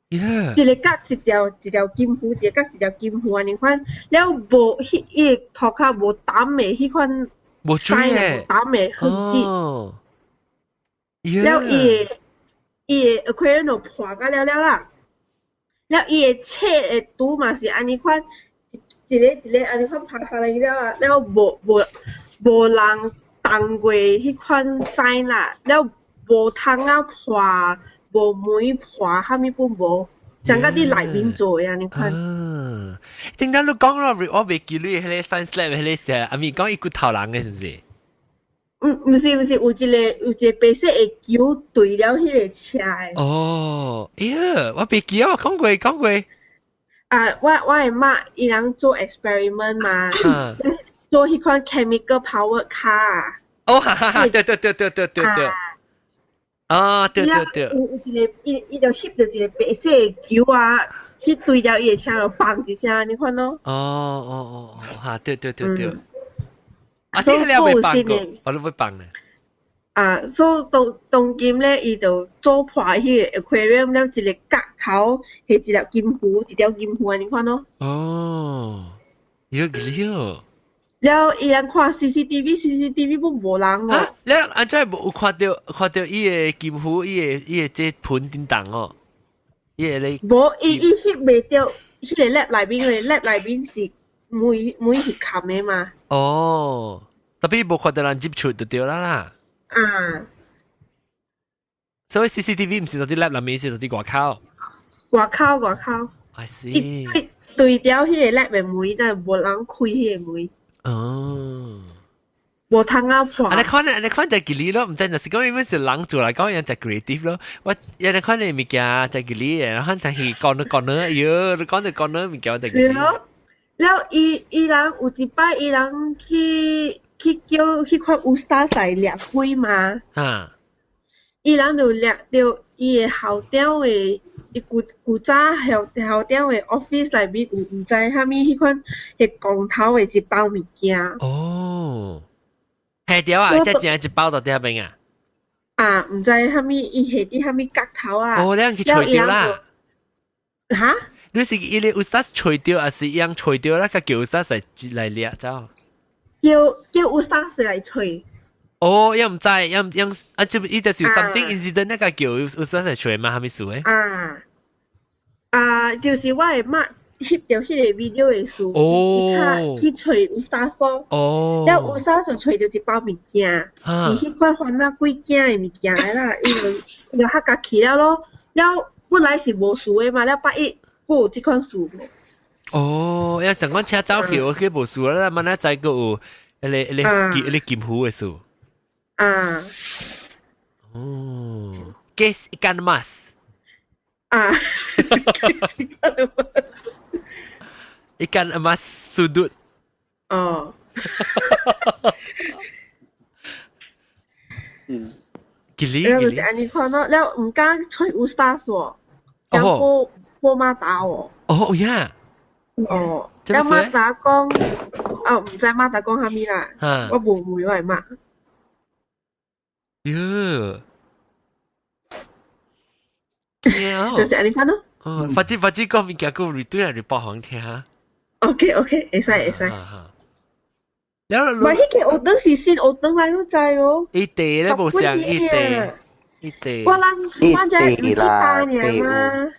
S2: 一個角一條金魚，一個角一條金魚安尼款，了無迄個塗骹無抌嘅迄款，無水嘅，無抌嘅痕跡。了伊個 aquarium 就破甲了啦，了伊個冊嘅圖嘛是安尼款，一個安尼款拍下來了啊，了無人。動過迄款sign啦，了無窗啊破，無門破，啥物本無，
S4: 上個啲內面做呀，你看。
S1: 點解你講咯？我未記你迄個 science lab 迄個時候，阿咪講一骨頭人嘅是唔是？
S4: 唔是，有一個白色嘅球對了迄個車嘅。
S1: 哦，呀，我未記啊，我講過。
S4: 啊，我係媽，伊人做 experiment 嘛，做迄款 chemical power car。
S1: 哦，哈哈，對。啊，對。
S4: 有一個，伊就翕到一個白色嘅球啊，去對了伊個車就砰一聲，你看咯。
S1: 哦，哈，對。啊，啲你有未放過？我都未放呢。
S4: 啊，所以當今咧，伊就做破迄個 aquarium 了一個角頭，係一條金魚啊，你看咯。
S1: 哦，有幾了。
S4: 了，伊人看 CCTV 都無人哦。
S1: 了，安怎有看到伊個金魚，伊個這盤叮當哦，伊個咧。
S4: 無，伊翕未到，迄個 lab 內面嘅 lab 內面是每是冚嘅嘛。
S1: 哦，特別無看到人接觸就對啦。
S4: 啊，
S1: 所以 CCTV 唔是到啲 lab 裏面，是到啲外口。
S4: 外口。
S1: I see。
S4: 對掉迄個 lab 嘅門，但係無人開迄個門。
S1: 哦。
S4: 無通啊破。
S1: 你看就吉利咯，唔知若是講因為是人做嚟講，人就 creative 咯。我你看你物件就吉利，然後就係講呢，喲，你講物件就吉利。
S4: 是咯，了伊人有一擺，伊人去叫迄款烏沙賽掠鬼嘛。啊。伊人就掠到伊個校長嘅，伊古早校長嘅 office 內面有唔知蝦米迄款嘅光頭嘅一包物件。
S1: 哦。係掉啊！即係一包到啲邊啊？
S4: 啊，唔知蝦米，伊係啲蝦米角頭啊？
S1: 哦，你樣去除掉啦？
S4: 嚇？
S1: 你是伊個烏沙除掉，還是一樣除掉啦？個叫烏沙嚟掠走？
S4: 叫烏沙嚟除。
S1: 哦，又唔知，又啊！就伊就是 something incident 那個叫烏沙嚟除嘛？係咪數誒？
S4: 就是我係乜？翕到迄個 video 嘅事，去找烏沙索，了烏沙索找到一包物件，是迄款番仔鬼囝嘅物件啦，伊就嚇家去了咯。了本來是無事嘅嘛，了八一有即款事。
S1: 哦，要成款車走去，我去無事啦，慢慢再個有你劍虎嘅事。
S4: 啊。
S1: 哦 ，guess ikan emas。
S4: 啊。
S1: Ikan emas sudut.
S4: Oh.
S1: Gili.
S4: 你看到了唔敢吹烏沙索，然後波馬達哦。
S1: 哦呀。
S4: 哦，咁馬達講，唔知馬達講蝦米啦。我冇會係嘛。
S1: 喲。
S4: 就是你看到。
S1: 哦，發展講物件個 return 嚟報行聽下。
S4: OK，會使。
S1: 然後，
S4: 唔係迄個學堂是新學堂嚟都知哦。
S1: 一地咧冇上一地。
S4: 我只有幾班嘢嘛。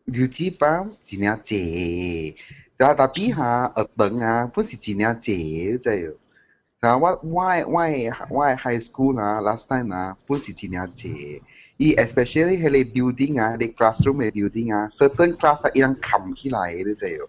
S3: 有幾班真係濟，但係嚇學堂啊，不是真係濟，知有。但我 high school 啊 ，last time 啊，不是真係濟。especially 迄個 building 啊，啲 classroom 嘅 building 啊 ，certain class 一樣冚起來嘅，你知有？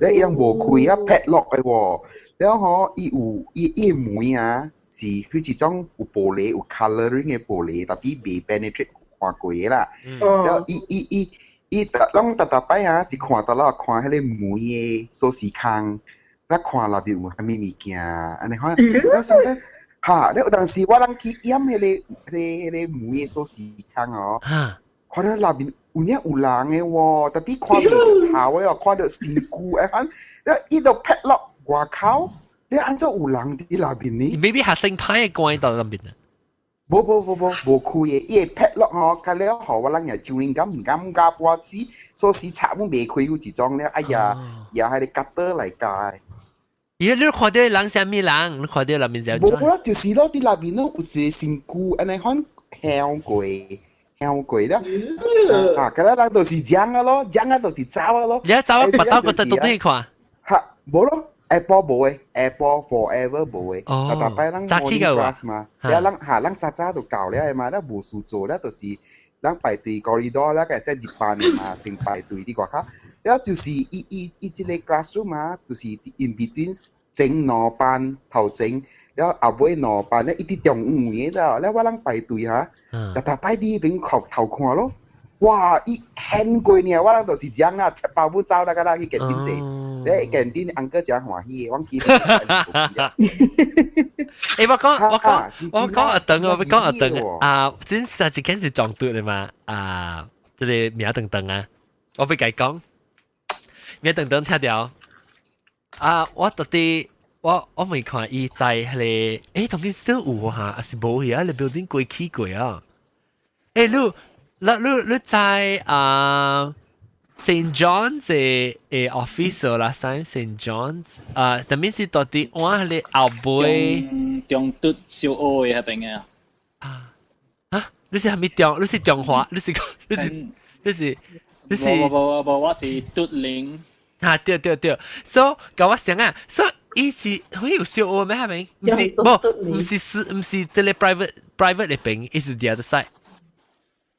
S3: 咧一樣無開啊 padlock 嘅喎，然後伊個門啊，是佢一種有玻璃有 colouring 嘅玻璃，特別未 penetrate 看過嘅啦。然後伊特擺啊，是看到啦，看迄個門嘅鎖匙孔，咧看入邊有蝦米物件，安尼看，然後咧。嚇！你有陣時我人去掩迄個門嘅鎖匙孔哦，看到內面有人嘅喎，特別看到頭嘅，看到身軀嘅，反，伊就 padlock 外口，你安怎有人喺內邊呢
S1: ？Maybe 學生派嘅關到入邊啊？
S3: 無開嘅，伊個 padlock 哦，隔了後我人又就靈感唔敢夾我子，鎖匙插都未開嗰一種咧，哎呀，又係你夾得嚟解。
S1: 咦，你看到人啥物人？你看到入面就
S3: 無啦，就是咯，啲入面咯有些身軀，安尼看香過啦。嗰啲人就是講啊咯，講啊就是走啊咯。
S1: 你走啊，拔刀個在度對看。
S3: 嚇，無咯 ，Apple 冇嘅 ，Apple forever 冇嘅。
S1: 哦。
S3: 但係人 morning class 嘛，有人早早就搞了嘛，咧無事做咧，就是咱排隊 corridor 啦，個先入班嘛，先排隊啲個卡。然後就是一個 classroom 啊，就是 in between 整兩班頭整，然後後尾兩班咧一啲中午嘅咋，然後我人排隊嚇，但排啲邊頭看咯。哇！伊很貴呢，我人就是這樣啊，包不走那個啦去健身者，你健身安哥真歡喜，我記得。
S1: 誒，我講阿等啊，真係一件事撞對了嘛啊，這裡苗等等啊，我俾佢講，苗等等聽到啊，我到底我未看伊在迄個，當然少有嚇，還是冇嘢，你 building 過起過啊，你在St. John's 嘅 office last time St. John's 但係是到底我係後背
S8: 中嘟小澳嘅嗰邊嘅
S1: 你是係咪中？你是中華？你是
S8: 我是嘟零
S1: 對，so 咁我想啊 ，so 伊是好有小澳咩？係咪？唔是這裡 private 嘅邊，伊是 the other side。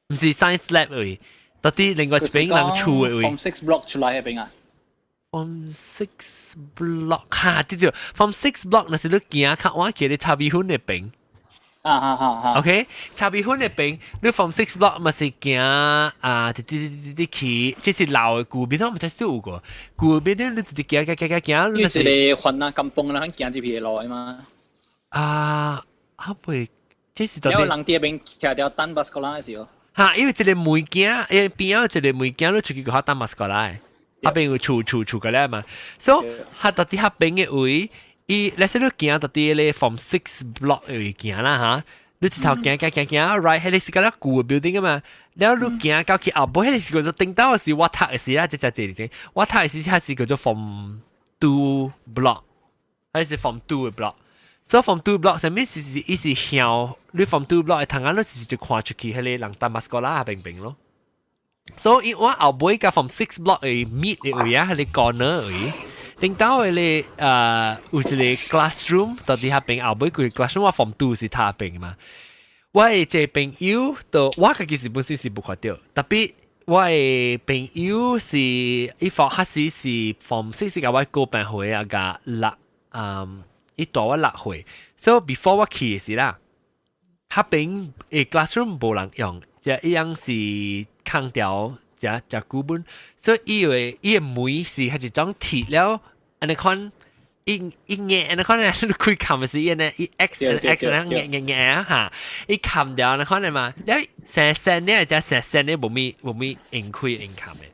S1: 唔是 science lab 喎，到底另外一邊人出嘅喎。
S8: From 6 block 出來嗰邊啊。
S1: From 6 block 嚇，對 ，From 6 block 那是你行較我記得茶米粉嘅邊。OK， 茶米粉嘅邊，你 From 6 block 咪是行啲去，即係老嘅舊邊，我唔知少有過。舊邊你直接行，
S8: 你是嚟環啊金崩啦，行一片路嘛。
S1: 會，即係到底。
S8: 有人啲邊騎條單巴斯過來嘅時候。
S1: 嚇，因為一個梅鏡，邊有一個梅鏡，你出去個下單馬斯過來，下邊有厝過來嘛，所以下到底下邊嘅位，你先你行到底咧 from 6 block 嘅位行啦嚇，你一頭行 right， 係你是個咧舊嘅 building 啊嘛，然後你行到去後背，係你是叫做頂到是我讀嘅時啦，即係我讀嘅時係是叫做 from 2 block， 係是 from 2嘅 block。So from 2 block 上面是伊是向你 from 2 block 嘅頭眼，你是就看出去迄個人搭馬斯過啦邊邊咯。所以我後尾個 from 6 block 嘅 meet 嘅位啊，係個 corner 位，頂到嘅咧有一個 classroom，到底下邊後尾個 classroom 我 from 2是他邊嘛。我嘅這朋友都我自己是本身是冇看到，特別我嘅朋友是伊放開始是 from 6個我個班會啊個伊大我6歲，所以 before 我去嘅時啦，下邊classroom 冇人用，就一樣是空調，就古本，所以以為伊嘅門是係一種鐵了，安尼看一眼安尼看咧，你開冚嘅時，伊呢一 X 咧啊嚇，伊冚掉安尼看咧嘛，แล้ว成呢就成呢冇咪 income 嘅。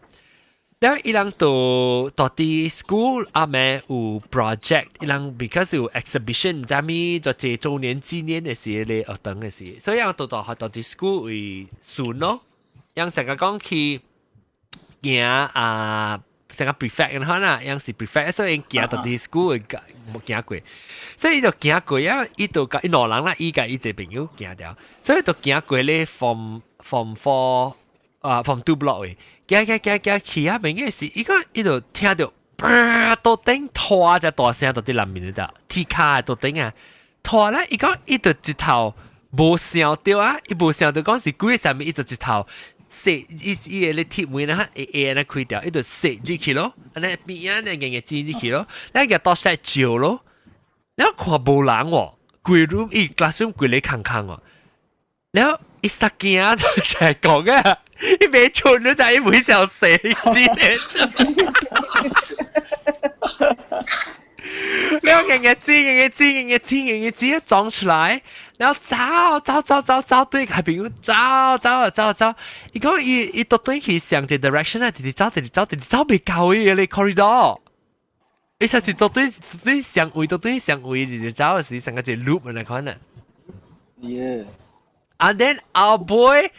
S1: แล้วอีหลังตัวที่ school 阿妹有 project อีหลัง because 有 exhibition จะมี做這周年紀念嘅事咧，等嘅事，所以ตัวที่ school 會算咯，樣成個講去行成個 prefect 咁樣啦，樣是 prefect， 所以行到啲 school 會冇行過，所以就行過啊，伊度個伊兩人啦，伊個伊隻朋友行掉，所以就行過咧 from 4from 2 block 嘅。行去下邊嘅時，伊就聽到，到頂拖只大聲到啲南面就，踢卡到頂啊，拖咧，伊就一頭無聲到啊，伊無聲到講是鬼上面，伊就一頭射，伊嘅鐵門啊，安尼開掉，伊就射入去咯，安尼邊啊，硬擠入去咯，然後到曬照咯，然後看無人喎，規 room 伊 classroom 規咧空空喎，然後伊實驚啊，就係講啊。一邊出咗就係會想死，知然後硬知撞出來，然後找對下邊要找，伊講伊到對去上隻 direction 啊，直找未夠嘅咧 corridor，伊實是到對上位直找嘅時成個隻 loop 嚟看啊。
S8: Yeah.
S1: And then our boy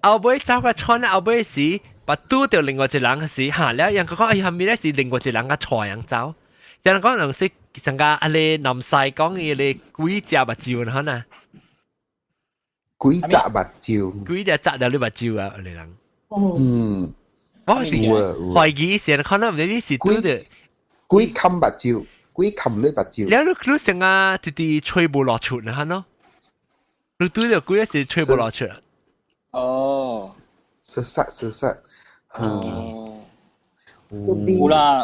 S1: 走過穿咧，後尾時把拄到另外一個人嘅時，嚇了人講哎後面咧是另外一個人嘅錯人走，人講人識成個阿你南西講嘅你幾隻目睭可能？
S3: 幾隻目睭？
S1: 幾隻紮到你目睭啊？你人？
S3: 我
S1: 是懷疑成可能你是拄到
S3: 幾冚目睭，幾冚你目睭。
S1: แล้ว你成個直吹無落出啊？嚇咯，你拄到幾隻是吹無落出。
S8: 哦，
S3: sesat.
S8: 有啦，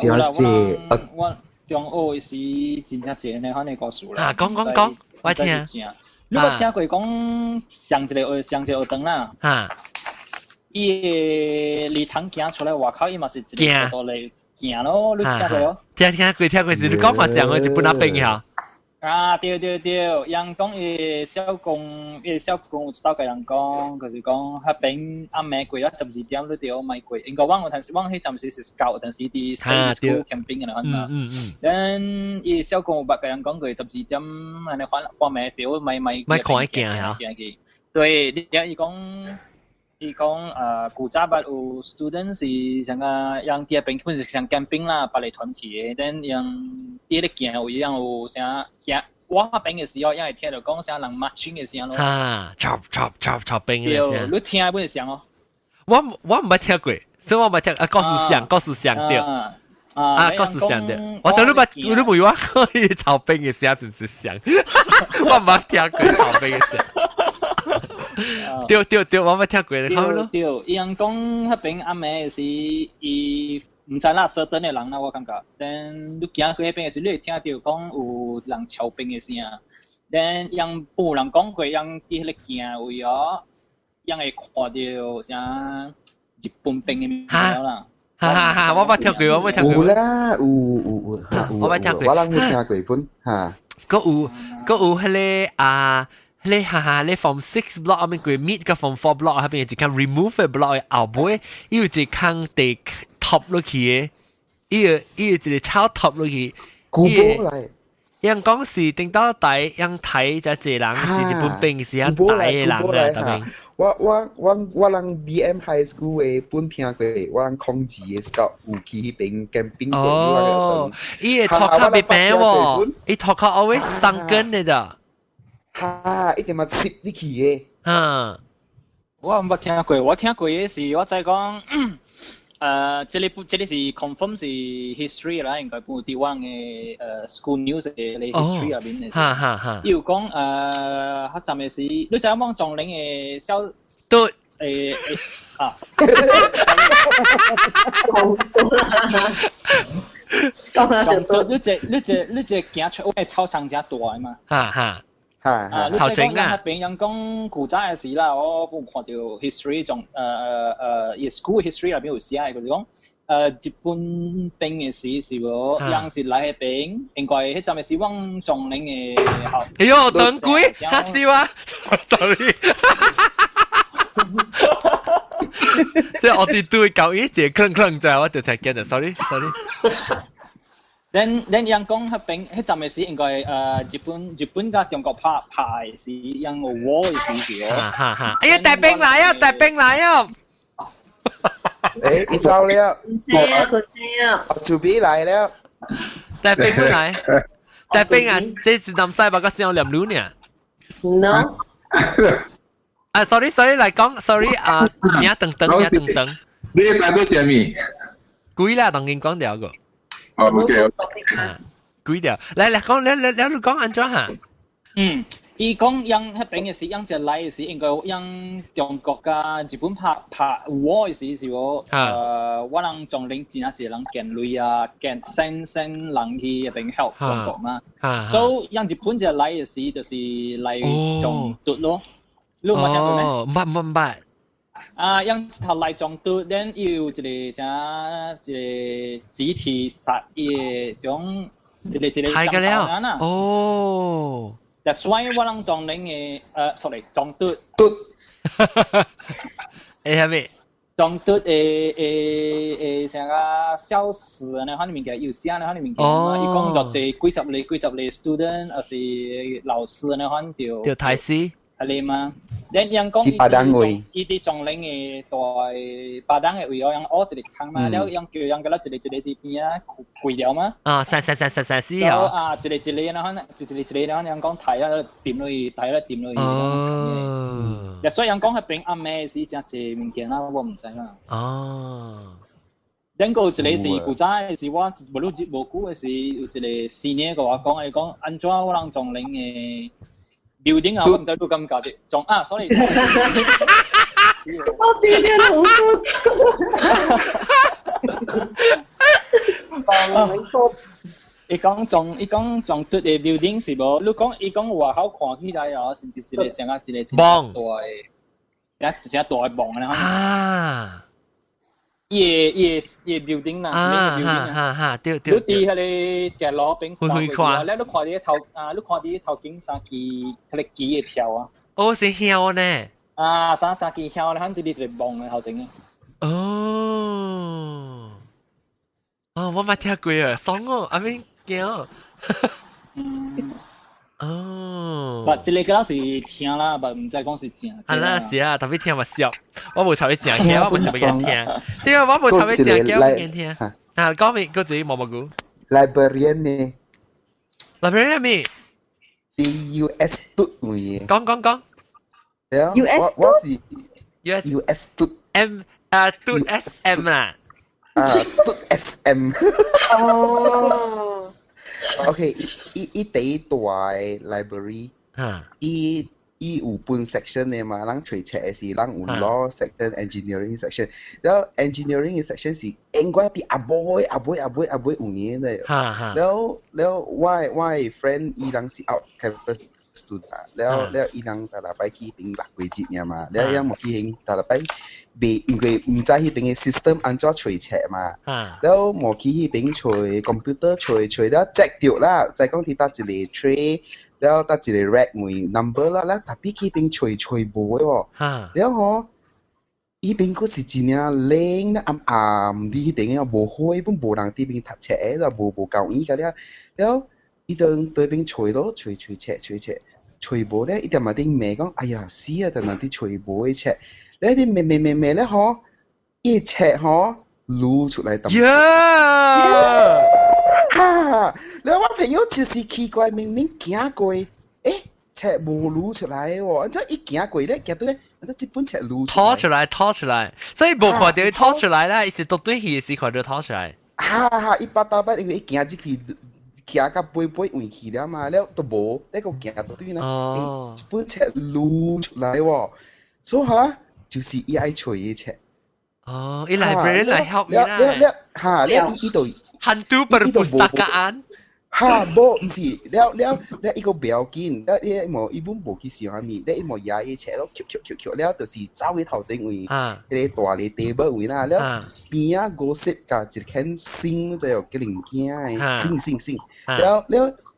S8: 我中學時真正濟呢，可能故事啦。
S1: 講，我聽。
S8: 你有聽過講上一個學堂啦？伊禮堂行出來外口，伊嘛是一個角度嚟行咯，你聽過咯？
S1: 聽過是你講話上個日本那邊嘅。
S8: 對，人講伊小公有一道個人講，就是講迄邊暗暝過咗12點，你就咪過。應該我迄陣時是scout，但是啲 stay school camping 嘅啦，但伊小公有捌個人講過12點，安尼看暝時候咪
S1: 看一件嚇。
S8: 對，伊講古早捌有 student 是像個讓啲邊本是像 camping 啦，捌嚟團體嘅，但讓啲咧行有樣有啥行，我邊嘅時候，因為聽到講啥人 marching 嘅聲咯。
S1: chop 邊嘅聲。
S8: 你聽本聲哦？
S1: 我唔捌聽過，所以我唔捌聽。告訴聲對。告訴聲對。我想你唔要我可以炒邊嘅聲是唔是聲？我唔捌聽過炒邊嘅聲。對，我冇聽過你講咯。
S8: 對，伊人講迄邊暗暝時，伊唔知啦，certain 嘅人啦，我感覺。但你行過迄邊時，你會聽到講有人敲邊嘅聲。但人有人講過，人佇迄個行位哦，人會看到啥日本邊嘅面啦。
S1: 我冇聽過。
S3: 有啦，有。我
S1: 冇聽過。
S3: 我人冇聽過本嚇。
S1: 嗰有迄個你form 6 block 後面佢 meet 個 form 4 block 後邊就kan remove 個 block 嘅後背，伊有一坑地 top 落去嘅，伊有一個超 top 落去。
S3: 古堡嚟。
S1: 人講是頂到底，人睇就一人是日本兵是人睇嘅人啦，
S3: 我人 BM High School 嘅本聽過，我人空字嘅 scout 有去迄邊 camping
S1: 過。伊個頭殼未平喎，伊頭殼 always sunken 嘅咋。
S3: 一定嘛攝啲去嘅。
S8: 我唔聽過，我聽過嘅是我再講，這裡是 confirm 是 history 啦，應該本地方嘅school news 嘅 history 入邊嘅。要講迄陣嘅事，你就講仲領嘅小
S1: 對
S8: 仲你隻行出我操場真大嘛。你再講人邊人講古早嘅事啦，我有看到 history 仲school history 入邊有寫嘅，佢講日本兵嘅事是無，人是來迄邊，應該迄陣嘅是往仲領嘅校。
S1: 哎呦，等鬼，嚇死我 ！sorry， 即係我哋對舊一節吭就係我哋才見嘅 ，sorry。then
S8: 人講迄邊迄陣嘅時應該日本甲中國拍時，人有war嘅時嘅。
S1: 哎呀，帶兵來啊！
S3: 誒，走了，準備來了。
S1: 帶兵來，帶兵啊！這是南西吧？個先有兩路呢。
S4: No。
S1: sorry，嚟講 ，sorry 你等。
S9: 你帶到什麼？
S1: 幾啦？當然講掉個。
S9: OK。
S1: 幾條？嚟講，你講安怎嚇？
S8: 伊講人迄邊嘅時，人就來嘅時，應該人中國甲日本拍war嘅時是無？我人仲領真係人建鐳啊，建send 人去迄邊 help 中國嘛。所以人日本就來嘅時，就是來中毒咯。你有冇聽過咩？
S1: 唔捌。
S8: 人頭來中毒，然後有一個啥一個集體殺嘅種一個
S1: 睇嘅了。哦。
S8: That's why 我人中領嘅sorry 中毒。
S1: 係咪？
S8: 中毒成個消失呢？可能物件有寫呢？可能物件嘛？伊講就是幾十個 student， 還是老師呢？可能就
S1: 睇死。
S8: 係你嘛？人講伊啲中領嘅在巴登嘅位，人屙一個坑嘛，了人叫人個啦一個啲邊啊跪掉嘛。
S1: 散死啊！
S8: 一個呢，可能一個呢，人講睇啊掂落去。哦。所以人講係邊暗暝時真係物件啦，我唔知啦。
S1: 哦。
S8: 人個一個是古早嘅是我無久嘅是有一個4年個話講，安怎我人中領嘅。building 啊，我唔知都咁搞啲，仲啊 ，sorry。
S4: 我哋呢度好
S8: 伊講裝對嘅 building 是無？你講伊講外口看起來啊，甚至是你想啊一個
S1: 棒，
S8: 一隻大嘅棒咧。
S1: 啊！
S8: 伊 building 啦，
S1: 哈，對。
S8: 你啲迄個腳路邊看，你看啲頭景三支迄個機嘅跳啊。
S1: 哦，是跳呢？
S8: 啊，三支跳咧，肯定係棒嘅頭整嘅。
S1: 我冇聽過啊，爽哦，阿明驚。
S8: 不，這個嗰是聽啦，不唔知講是正。
S1: 啊啦是啊，特別聽咪笑，我冇trou你正嘅，我冇trou你人聽。對啊，我冇trou你正嘅，我冇人聽。啊，講咩？個嘴冇乜句。
S3: Librarian 呢
S1: ？Librarian 咩
S3: ？US 嘟位。
S1: 講。
S3: US 我是
S1: US 嘟 M 嘟 SM 啦。
S3: 嘟 SM。哦。OK， 伊第一大 library， 伊有分 section 嘅嘛，咱隨冊嘅是咱有 law section、engineering section， 然後 engineering 嘅 section 是應該啲阿妹有嘢嘅，然後我 friend 伊人是 out campus student， 然後伊人就嚟去邊6幾節嘛，然後伊冇去邊就嚟未，因為唔知迄邊嘅 system 安怎隨冊嘛，然後冇去迄邊隨 computer 隨了摘掉啦，再講佢搭一個 tray， 然後搭一個 rack 位 number 啦，特別去邊隨無嘅喎，然後迄邊嗰是真係冷暗暗啲，迄邊嘅無開本無人啲邊讀冊嘅，就無夠意㗎啦，然後伊對邊隨咯，隨冊，隨無咧，伊就咪啲咩講，哎呀死啊！就咪啲隨無嘅冊。你啲咩咧？嗬，一尺嗬，擼出嚟抌。哈！你我朋友就是奇怪，明明行過，尺冇擼出嚟喎，安怎一行過咧，見到咧，安怎一本尺擼
S1: 拖出嚟，所以冇看到拖出嚟啦，伊是倒對去時看到拖出嚟。
S3: 哈！一巴打巴，因為一行入去。行到背位去了嘛，แล้ว都冇，呢個行到對呢，一本冊擼出來喎，所以嚇就是伊愛隨嘅冊。
S1: 哦，伊 librarian 來 help 你啦。
S3: 嚇，แล้ว伊度
S1: hantu perpustakaan。
S3: 嚇，冇唔是，แล้ว伊個不要緊，แล้ว伊冇伊本冇去想咩，แล้ว伊冇野嘅冊咯，翹，แล้ว就是走去頭前位，迄個大嘅 table 位啦，แล้ว邊啊個色架一間星就有個零件嘅，星，แล้ว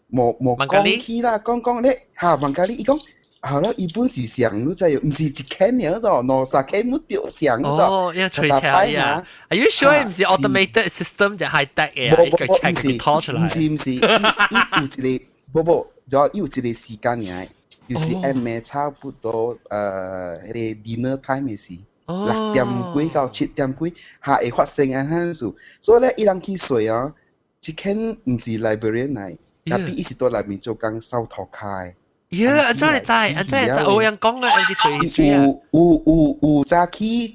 S3: 冇講起啦，講咧嚇，問咖喱伊講。好了，一般是上嗰隻，唔是一間嘢咗，2-3間冇掉上咗。
S1: 哦，要吹車呀？Are you sure 唔是 automated system 就係得嘅？一個 check 佢拖出來。
S3: 唔是，伊有一個，不，仲有一個時間嘅，就是暗差不多迄個 dinner time 嘅時，6點幾到7點幾，下會發生嘅樣事。所以咧，伊人去睡啊，一間唔是 librarian 嚟，特別伊是到內面做工收頭卡。
S1: 安怎會知？有人講嘅 editorial history 啊。
S3: 有早起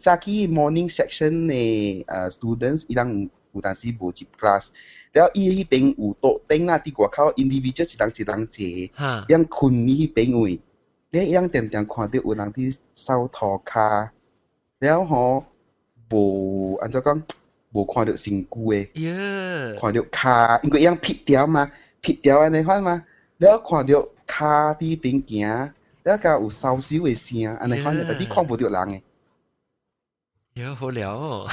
S3: morning section 嘅students， 伊人有當時無入 class， 然後伊迄邊有桌頂啦，佇外口 individual 一人坐，人困迄邊位，你人定看到有人佇掃塗骹，然後無安怎講，無看到身軀嘅，看到骹，因為人撇掉嘛，撇掉安尼款嘛，然後看到。卡啲邊行，แล้วก็有少少嘅聲，安尼反正特別看不到人嘅。
S1: 有好聊哦。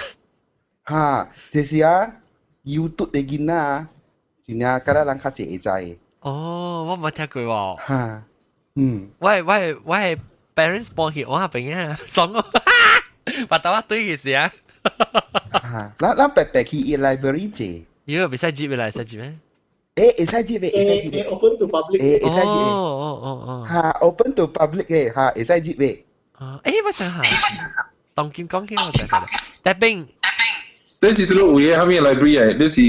S3: 嚇，就是啊，要讀嘅囡仔，真正覺得人較濟會知嘅。
S1: 哦，我冇聽過喎。
S3: 嚇，
S1: 我 parents 幫佢我下邊啊，爽哦，把刀對佢先啊。
S3: 嚇，咱白白去 library 啫。
S1: 喲，別使接嚟，使接咩？
S3: 會使接嘅
S5: ，open to public，
S3: 會使接嘅，嚇 open to public 嘅，嚇會使接嘅。
S1: 我想下，當劍講起我想下，但邊，
S9: 這是這個位啊，後面 library 啊，這是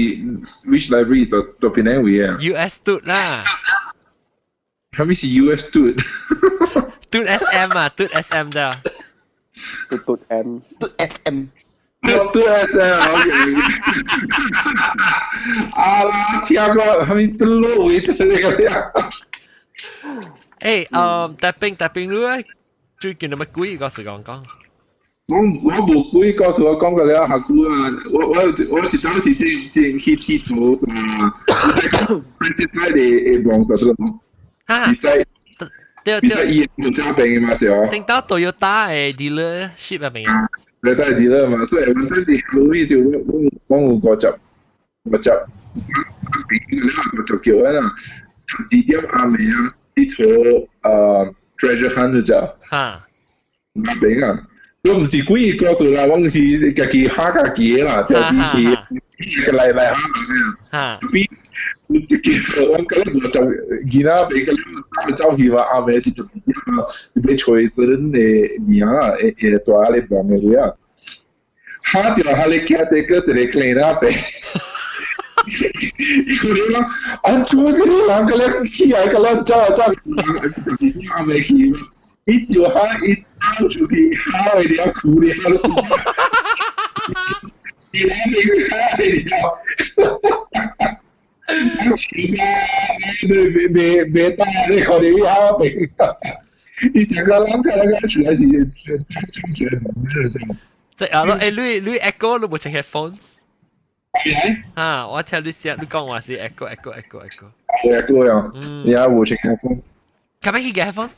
S9: which library 到邊個位啊
S1: ？US 嘟啦，
S9: 後面是 US 嘟，
S1: 嘟 SM 啊，嘟 SM 的，
S7: 嘟 M，
S3: 嘟 SM。
S9: 嘟 SM，OK。啊啦，聽過，後面嘟咯位出嚟個呀。
S1: 特別你最近有乜鬼個時講？
S9: 我冇鬼告訴我講過了下句啊！我一當時正去剃頭啊，現在的忙到這個比賽伊冇揸病嘅嘛是哦。
S1: 聽到 Toyota 嘅 dealership 入面啊。
S9: 你都係 dealer 嘛，所以我當時後尾就我有個執，你話就叫啦，2點暗暝啊，去坐treasure hunt 就就，冇病啊。我唔是故意告訴啦，我是自己嚇家己啦，就第一次嚟嚇人啊。我自己我覺得我就見啦，俾個佢走去話阿妹是做咩啊？俾隨身嘅名啊，大咧幫嘅位啊，嚇掉下你家啲個一個 clean 啊，俾佢哋啦，安做啲人個咧起來個咧走阿妹去。一條蝦一拋出去，蝦你要苦你要，你蝦你要，錢啊！別打你個你蝦病，你成個人睇那個出來是中獎咁。
S1: 即係咯，你 echo 你冇請 headphones？啊，我聽你講，你講話是 echo。echo
S9: 啊，你有冇請 headphone？
S1: 咁樣去嘅 headphone？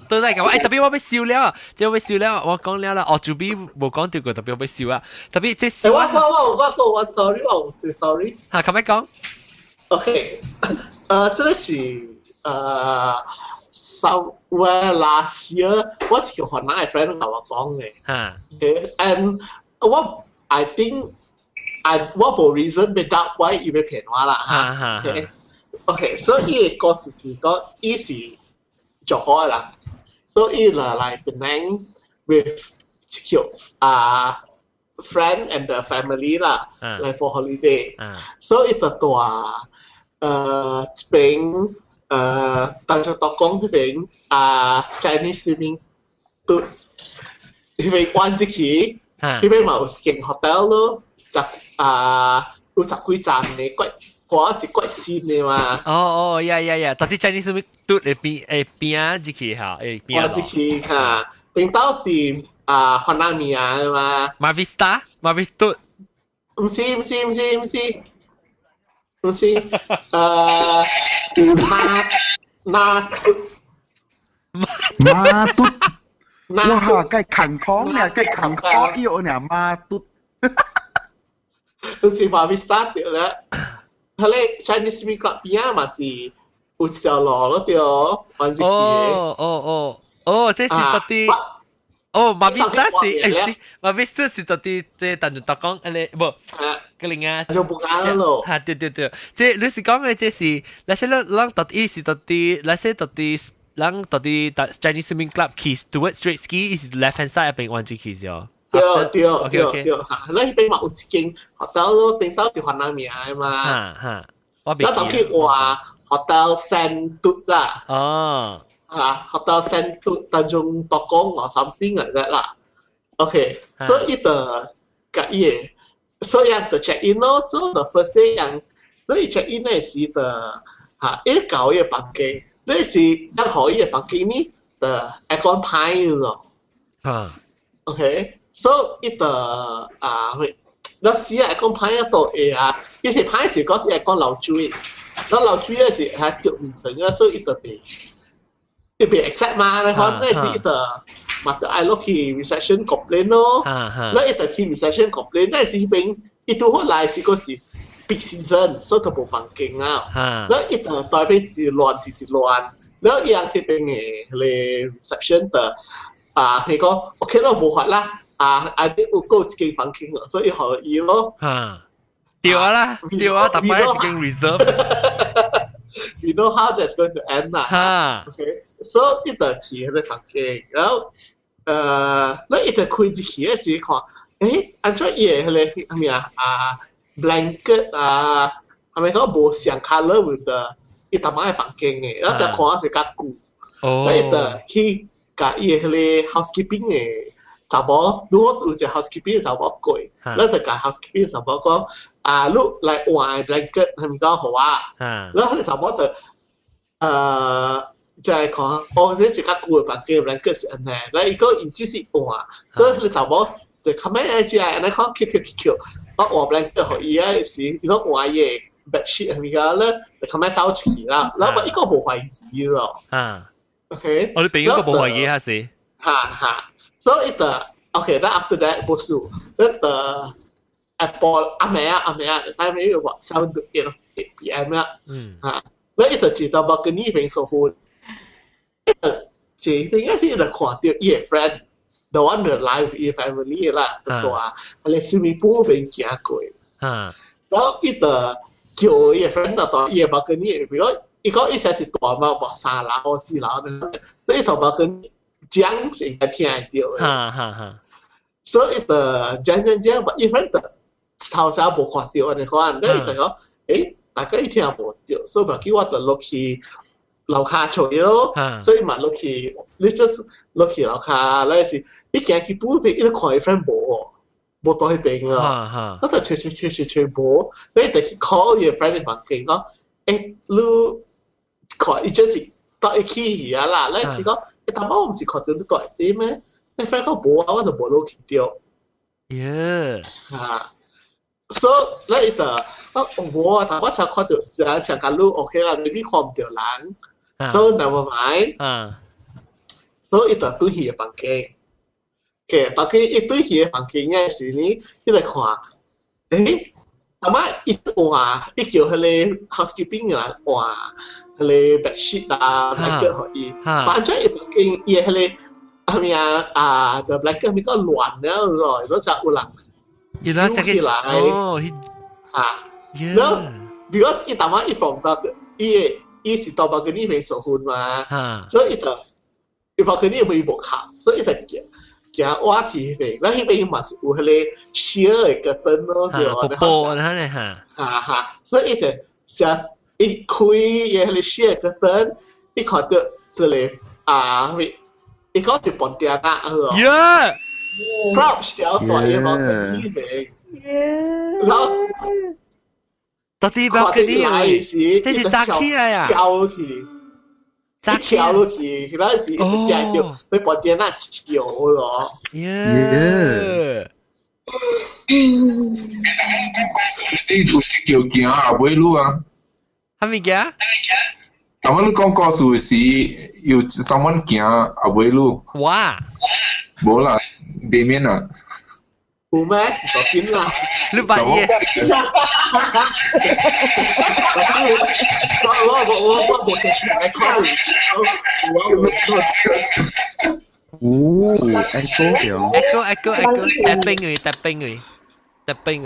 S1: 對嚟講，特別我俾笑了，即係俾笑了，我講了啦，我做邊冇講到過，特別我俾笑啊，特別即係笑啊。
S5: 我 sorry， 我 sorry。
S1: 嚇，咁樣講。
S5: OK，這個是somewhere last year，我一個河南嘅 friend 同我講嘅。嚇。And I think 我冇 reason 俾答我以為騙我啦。嚇。OK，所以個事是講，伊是。做好啦，所以啦嚟Penang with friend and the family 啦，嚟 for holiday。所以就ตัวSpain 當咗當講嗰邊Chinese swimming 都因為玩之期，因為冇間 hotel 咯，就有10幾站嘅貴。我是貴先嘅嘛。
S1: 呀，到底 Chinese 咪嘟邊啊？之期嚇，邊啊？
S5: 之期嚇，頂到是河南面啊嘛。
S1: Marvista 嘟？
S5: 唔是，
S3: 馬嘟，哇！計近康呢，計近康要呢馬嘟。
S5: 唔是 Marvista 掉啦。佢咧 Chinese Swimming Club 邊啊嘛是有條路咯條，玩隻
S1: 嘅。這是到底Marvista 是Marvista 是到底即等住特講誒唔個另外
S5: 就不啱咯。
S1: 嚇對，即你是講嘅即是，那些人到底是到底，那些到底人到底 Chinese Swimming Club keys towards straight ski is left hand side 入邊玩隻 keys 哦。
S5: 對，嚇！你邊嘛有一間學校咯，頂到就河南名嘅嘛。
S1: 我
S5: 當去話學校 Saint Tut 啦。學校 Saint Tut 當中讀講我 something like that 啦。OK，所以的個嘢，所以的 check in 咯，做 the first day 樣，所以 check in 呢是的嚇，一搞嘢房間，呢是一好嘢房間呢的 aircon 派咯。OK。So 一個那時係講派一度誒以前派時嗰時係講流水，那流水嗰時係掉唔成嘅，所以一度被 accept 嘛，你講那時一度，嘛就愛落去 reception complain 咯，那一度去 reception complain，那時邊一度後來是嗰時 big season，所以就冇房間啊，那一度代表自亂，然後一樣去邊嘅 reception 的佢講 OK 咯，冇法啦。啲有夠一間房間咯，所以可以咯。
S1: 掉啦，但係一間 reserve。We
S5: know how that's going to end 啦。OK，所以一度去嗰個房間，然後你一度開始去嘅時候看，按照嘢佢係咪blanket 係咪講冇相 colour 嘅，一度買房間嘅，然後就看是較舊。你一度去甲嘢佢 housekeeping 嘅。查某如果有隻 housekeeping 查某貴，咱就甲 housekeeping 查某講你來換 blanket 係咪講好啊？然後佢查某就就係講，我這時間顧嘅白嘅兩個是安尼，嗱一個已經是換，所以你就冇就咁樣只係安尼講 Q，我換兩個可以啊，是如果換嘢 bedsheet 係咪㗎咧？就咁樣走出嚟啦，然後一個冇懷疑咯。OK，
S1: 我哋俾一個冇懷疑下先。
S5: 所以的 OK， 那 after that 不是，那的 Apple 阿妹啊，大概有話7 to 8 PM 啦。那一個知道冇跟呢邊說歡。這應該是看到伊個 friend the one that live with his family 啦，ตัวอะไรซึ่งมีผู้เป็นเกียร์กุยแล้ว伊個叫伊個 friend ตัว伊個跟伊比如伊個伊先是ตัว嘛บอก3樓或4樓呢，所以同冇跟講是應該聽到所以的講，伊 friend 的頭先冇看到安尼講，那伊就講大家一聽冇到，所以咪叫我就落去。樓下做嘢咯，所以嘛落去，你 just 落去樓下咧是，一行去補費，一個看伊 friend 冇到去邊啊，我就吹冇，你就去 call 伊 friend 嘅房間講，你看伊就是到一起啊啦，你是講，但係我唔是看到你到一啲咩？你 friend 講冇啊，我就冇落去掉。所以你就我啊，但我想看到想講路 OK 啦，你看唔到人。So never mind. So itu tu hiya bangke. Okay, tapi itu hiya bangkenya sini kita看，ama itu itu hele housekeeping lah, hele bedsheet lah, blanket hoi. Banyak bangke ia hele, amia the blanket miก็หลวนแล้วrồi, nó sẽ ulang.
S1: Itu sakit. Oh,
S5: แล้ว because itu ama itu from the伊是到巴格尼邊受歡嘛，所以就巴格尼未冇卡，所以就行挖去邊，那迄邊嘛是有迄個小個燈咯，對啊，
S1: 波那咧哈，
S5: 所以就成一開嘅迄個小個燈，一看到這裡一個是半點啊，
S1: 呀
S5: ，prop 小大嘅巴格尼邊，然後。
S1: 到底要跟你這是扎起來啊！
S5: 跳落去，跳落去，嗰陣時一隻叫你把電那跳咯。
S9: 是有一條行後尾路啊？
S1: 係咪嘅？
S9: 但我你講故事時有someone行後尾路。
S1: 哇！
S9: 冇啦，地面啊。
S5: 有咩？就點啦？
S1: 你把嘢。
S5: 我冇來考慮，tapping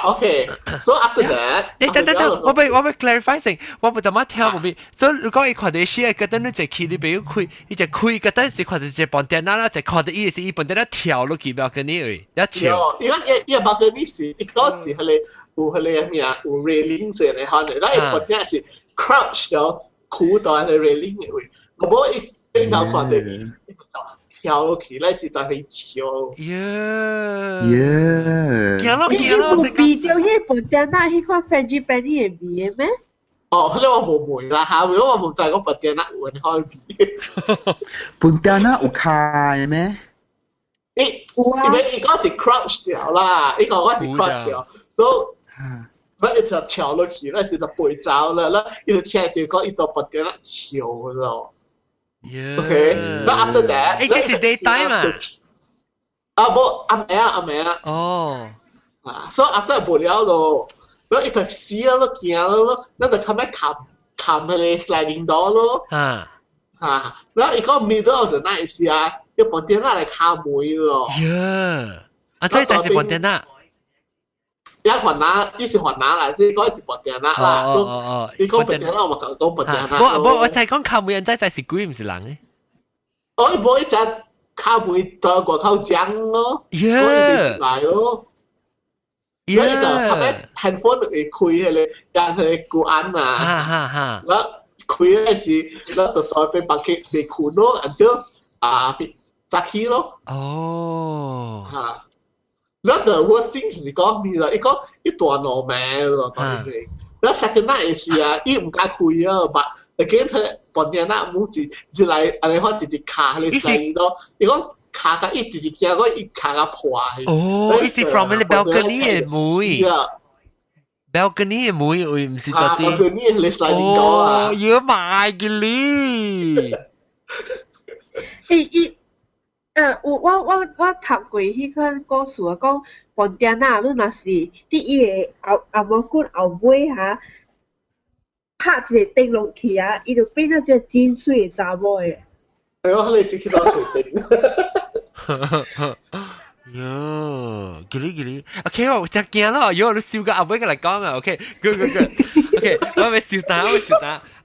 S5: OK. So after that，
S1: 等，我俾 clarify 先，我唔點樣聽冇邊。所以如果你看到些嗰陣你就開你俾佢開，你就開嗰陣時看到隻半電啦，就看到伊是伊半電啦跳落去，唔要跟你位，一跳。
S5: 因為冇跟你是，一個是係你有係你咩啊？有 railing 嘅你可能，那一半電是 crouch 咗褲到係 railing 嘅位，我冇一比較看到伊。跳落去，那是在那跳。
S1: 行咯，
S2: 比掉迄半點那迄款 French Penny 會比咩？
S5: 哦，迄個我冇問啦嚇，如果我冇知講半點那有人可以比。
S3: 半點那有開咩？
S5: 因為伊個是 crouch 掉啦，伊個我是 crouch 掉，所以那一就跳落去，那是就背走啦，那伊就聽到講伊到半點那跳咯。Okay. Now after that,
S1: this is daytime 啊。
S5: 冇暗暝啊。
S1: 哦。
S5: 所以 after 無聊咯，然後一直死咯，行咯，那就咁樣冚佢哋 sliding door 咯。然後一個 middle of the night 時啊，一半電話嚟敲門咯。
S1: 即係就係半電話。
S5: 一環拿，一是環拿啦，所以嗰是半電話啦。你講半電話，我就講半電話。
S1: 我就係講敲門人真係是鬼唔是人嘅。
S5: 我冇一隻敲門在外口講咯，所以你嚟咯。所以就後尾 handphone 會開咧，讓佢顧安啊。แล้ว開咧時，แล้ว就再俾白機俾คุณ咯 until 扎起咯。แล้ว the worst thing 是講咩啦？伊講一段路命咯，當然。แล้วsecond night 時啊，伊唔敢開啊，but again 本地那唔是就嚟安尼我直直卡你細咯，如果卡個一直直行，我一卡個破。
S1: 哦，伊是 from 你 balcony 嘅門。balcony 嘅門會唔是嗰啲。
S5: balcony 你 sliding door 啊。
S1: 要買嘅哩。
S2: 我讀過迄個故事啊，講本地那你若是第一個後骨後尾哈，拍一個釘落去啊，伊就變咗一個真水嘅查某嘅。
S5: 係我你是去到水釘。
S1: 喲，幾 OK 我真驚咯，如果你笑個後尾嚟講啊 ，OK good OK 我咪笑打。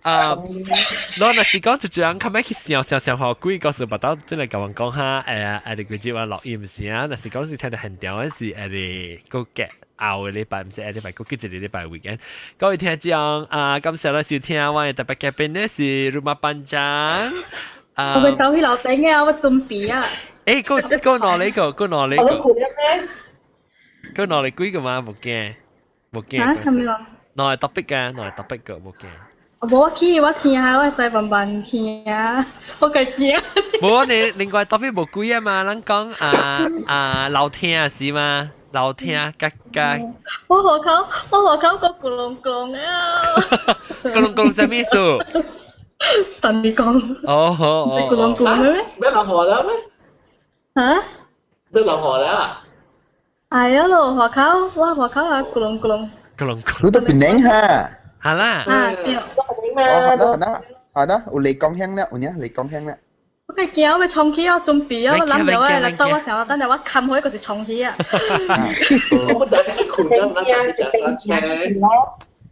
S1: 攞那時講就樣，後尾去笑下鬼告訴不到，真係咁講下佢哋話錄音時啊，那時講是聽得很屌，是個嘅後個禮拜唔是禮拜，個幾隻禮拜 weekend。各位聽眾感謝你收聽，我嘅特別嘉賓呢是Rumah Panjang。
S6: 我咪走去樓頂嘅，我準備啊。
S1: 誒，個攞你個，個攞幾個嘛？冇驚。
S6: 嚇？係咪話？
S1: 攞嚟topic嘅，冇驚。
S6: 我聽下，我細笨笨聽啊，我個驚。
S1: 冇你另外 topic 冇幾啊嘛？咱講聊天是嘛？聊天格。
S6: 我學口個咕隆咕隆啊！
S1: 咕隆什麼意思？
S6: 等你講。
S1: 哦好。
S6: 咕隆咕隆咩？
S5: 咩落河啦咩？
S6: 嚇？
S5: 咩落河啦？
S6: 係啊，落河口，我河口啊，咕隆咕隆。
S3: 你都變靚哈？
S1: 係啦。
S6: 對。
S3: 係啦，有嚟講香咧，有呢嚟講香咧。
S6: 我個驚，我咪衝起我準備啊！我諗住我嚟到我時候，等陣我冚開嗰時衝起啊！
S5: 我等你困咗，我等你揸車。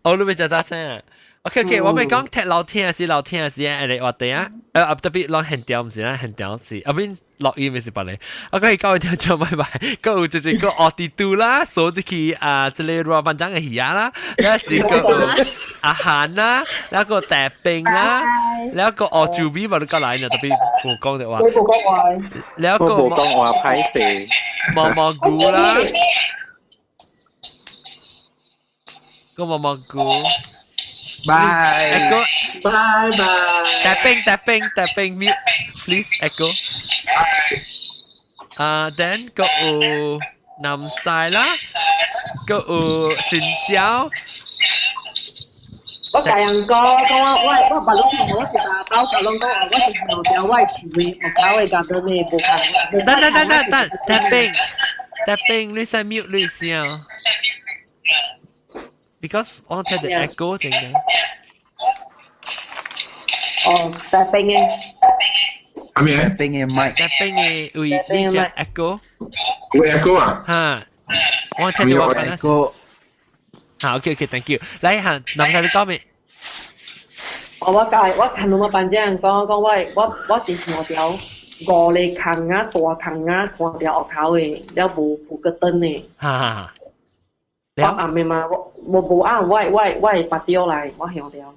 S1: 哦，你咪揸車啊 ？OK， 我咪講踢聊天是聊天是誒，我哋啊，特別攞現調唔是啦，現調是，後邊錄音咪是別嚟。OK，各位聽眾拜拜，個有就係個奧迪杜啦，所以佢這裡Rumah Panjang嘅魚啦，แล้ว是個อาหาร啦，แล้ว個大餅啦，แล้ว個อจูบีมาดูกัน來呢，特別冇講的話，แล้วก็
S7: 講話派死，
S1: 蘑菇啦，個蘑菇。
S3: Bye.
S1: Echo.
S5: Bye.
S1: Tapping. Mute, please. Echo. Then có Nam Sai lá, có xin chào.
S4: 我甲人講我把攏同我是打包，就攏講我是後條我是位，我搞嘅搞到咩無
S1: 等 Tapping 你使 mute 你先。Because 我睇到 echo 整嘅。
S4: 哦，tapping 嘅。
S9: 係咪
S3: ？tapping 嘅
S1: mic。tapping 嘅會呢隻 echo。
S9: 會 echo 啊？
S1: 嚇！我睇到我講 echo。好 ，OK，thank you。嚟行，諗下你講咩？
S4: 我看到我班長講我是看條五個坑啊，大坑啊，看條學頭嘅，了無個燈嘅。
S1: 哈。
S4: 我暗暝嘛，我無暗，我拔掉來，我向掉。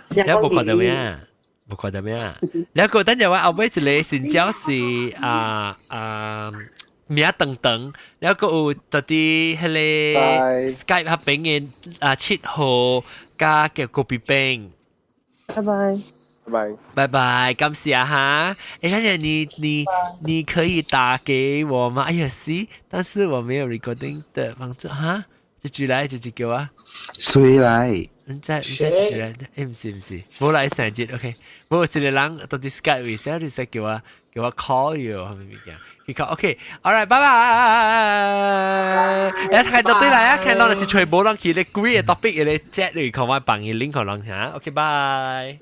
S1: 你冇看到咩？冇看到咩？你個等陣話後尾一個先招是名等，然後有特啲迄個 Skype 合併嘅7號加嘅個別餅。拜拜，感謝哈！哎，看見你可以打給我嗎？哎呀，是，但是我沒有 recording 的幫助哈。這句叫啊？
S3: 誰來？
S1: 唔知這句來？誒，唔是，冇來成節 ，OK。冇一個人到啲 Skype 位，所以你使叫我 call you，係咪咪嘅？佢講 OK，alright，拜拜。一睇到對嚟啊，睇到是全部人佢哋貴嘅 topic，佢哋 chat 嚟講話bằng 嘅 link 可能嚇，OK，bye。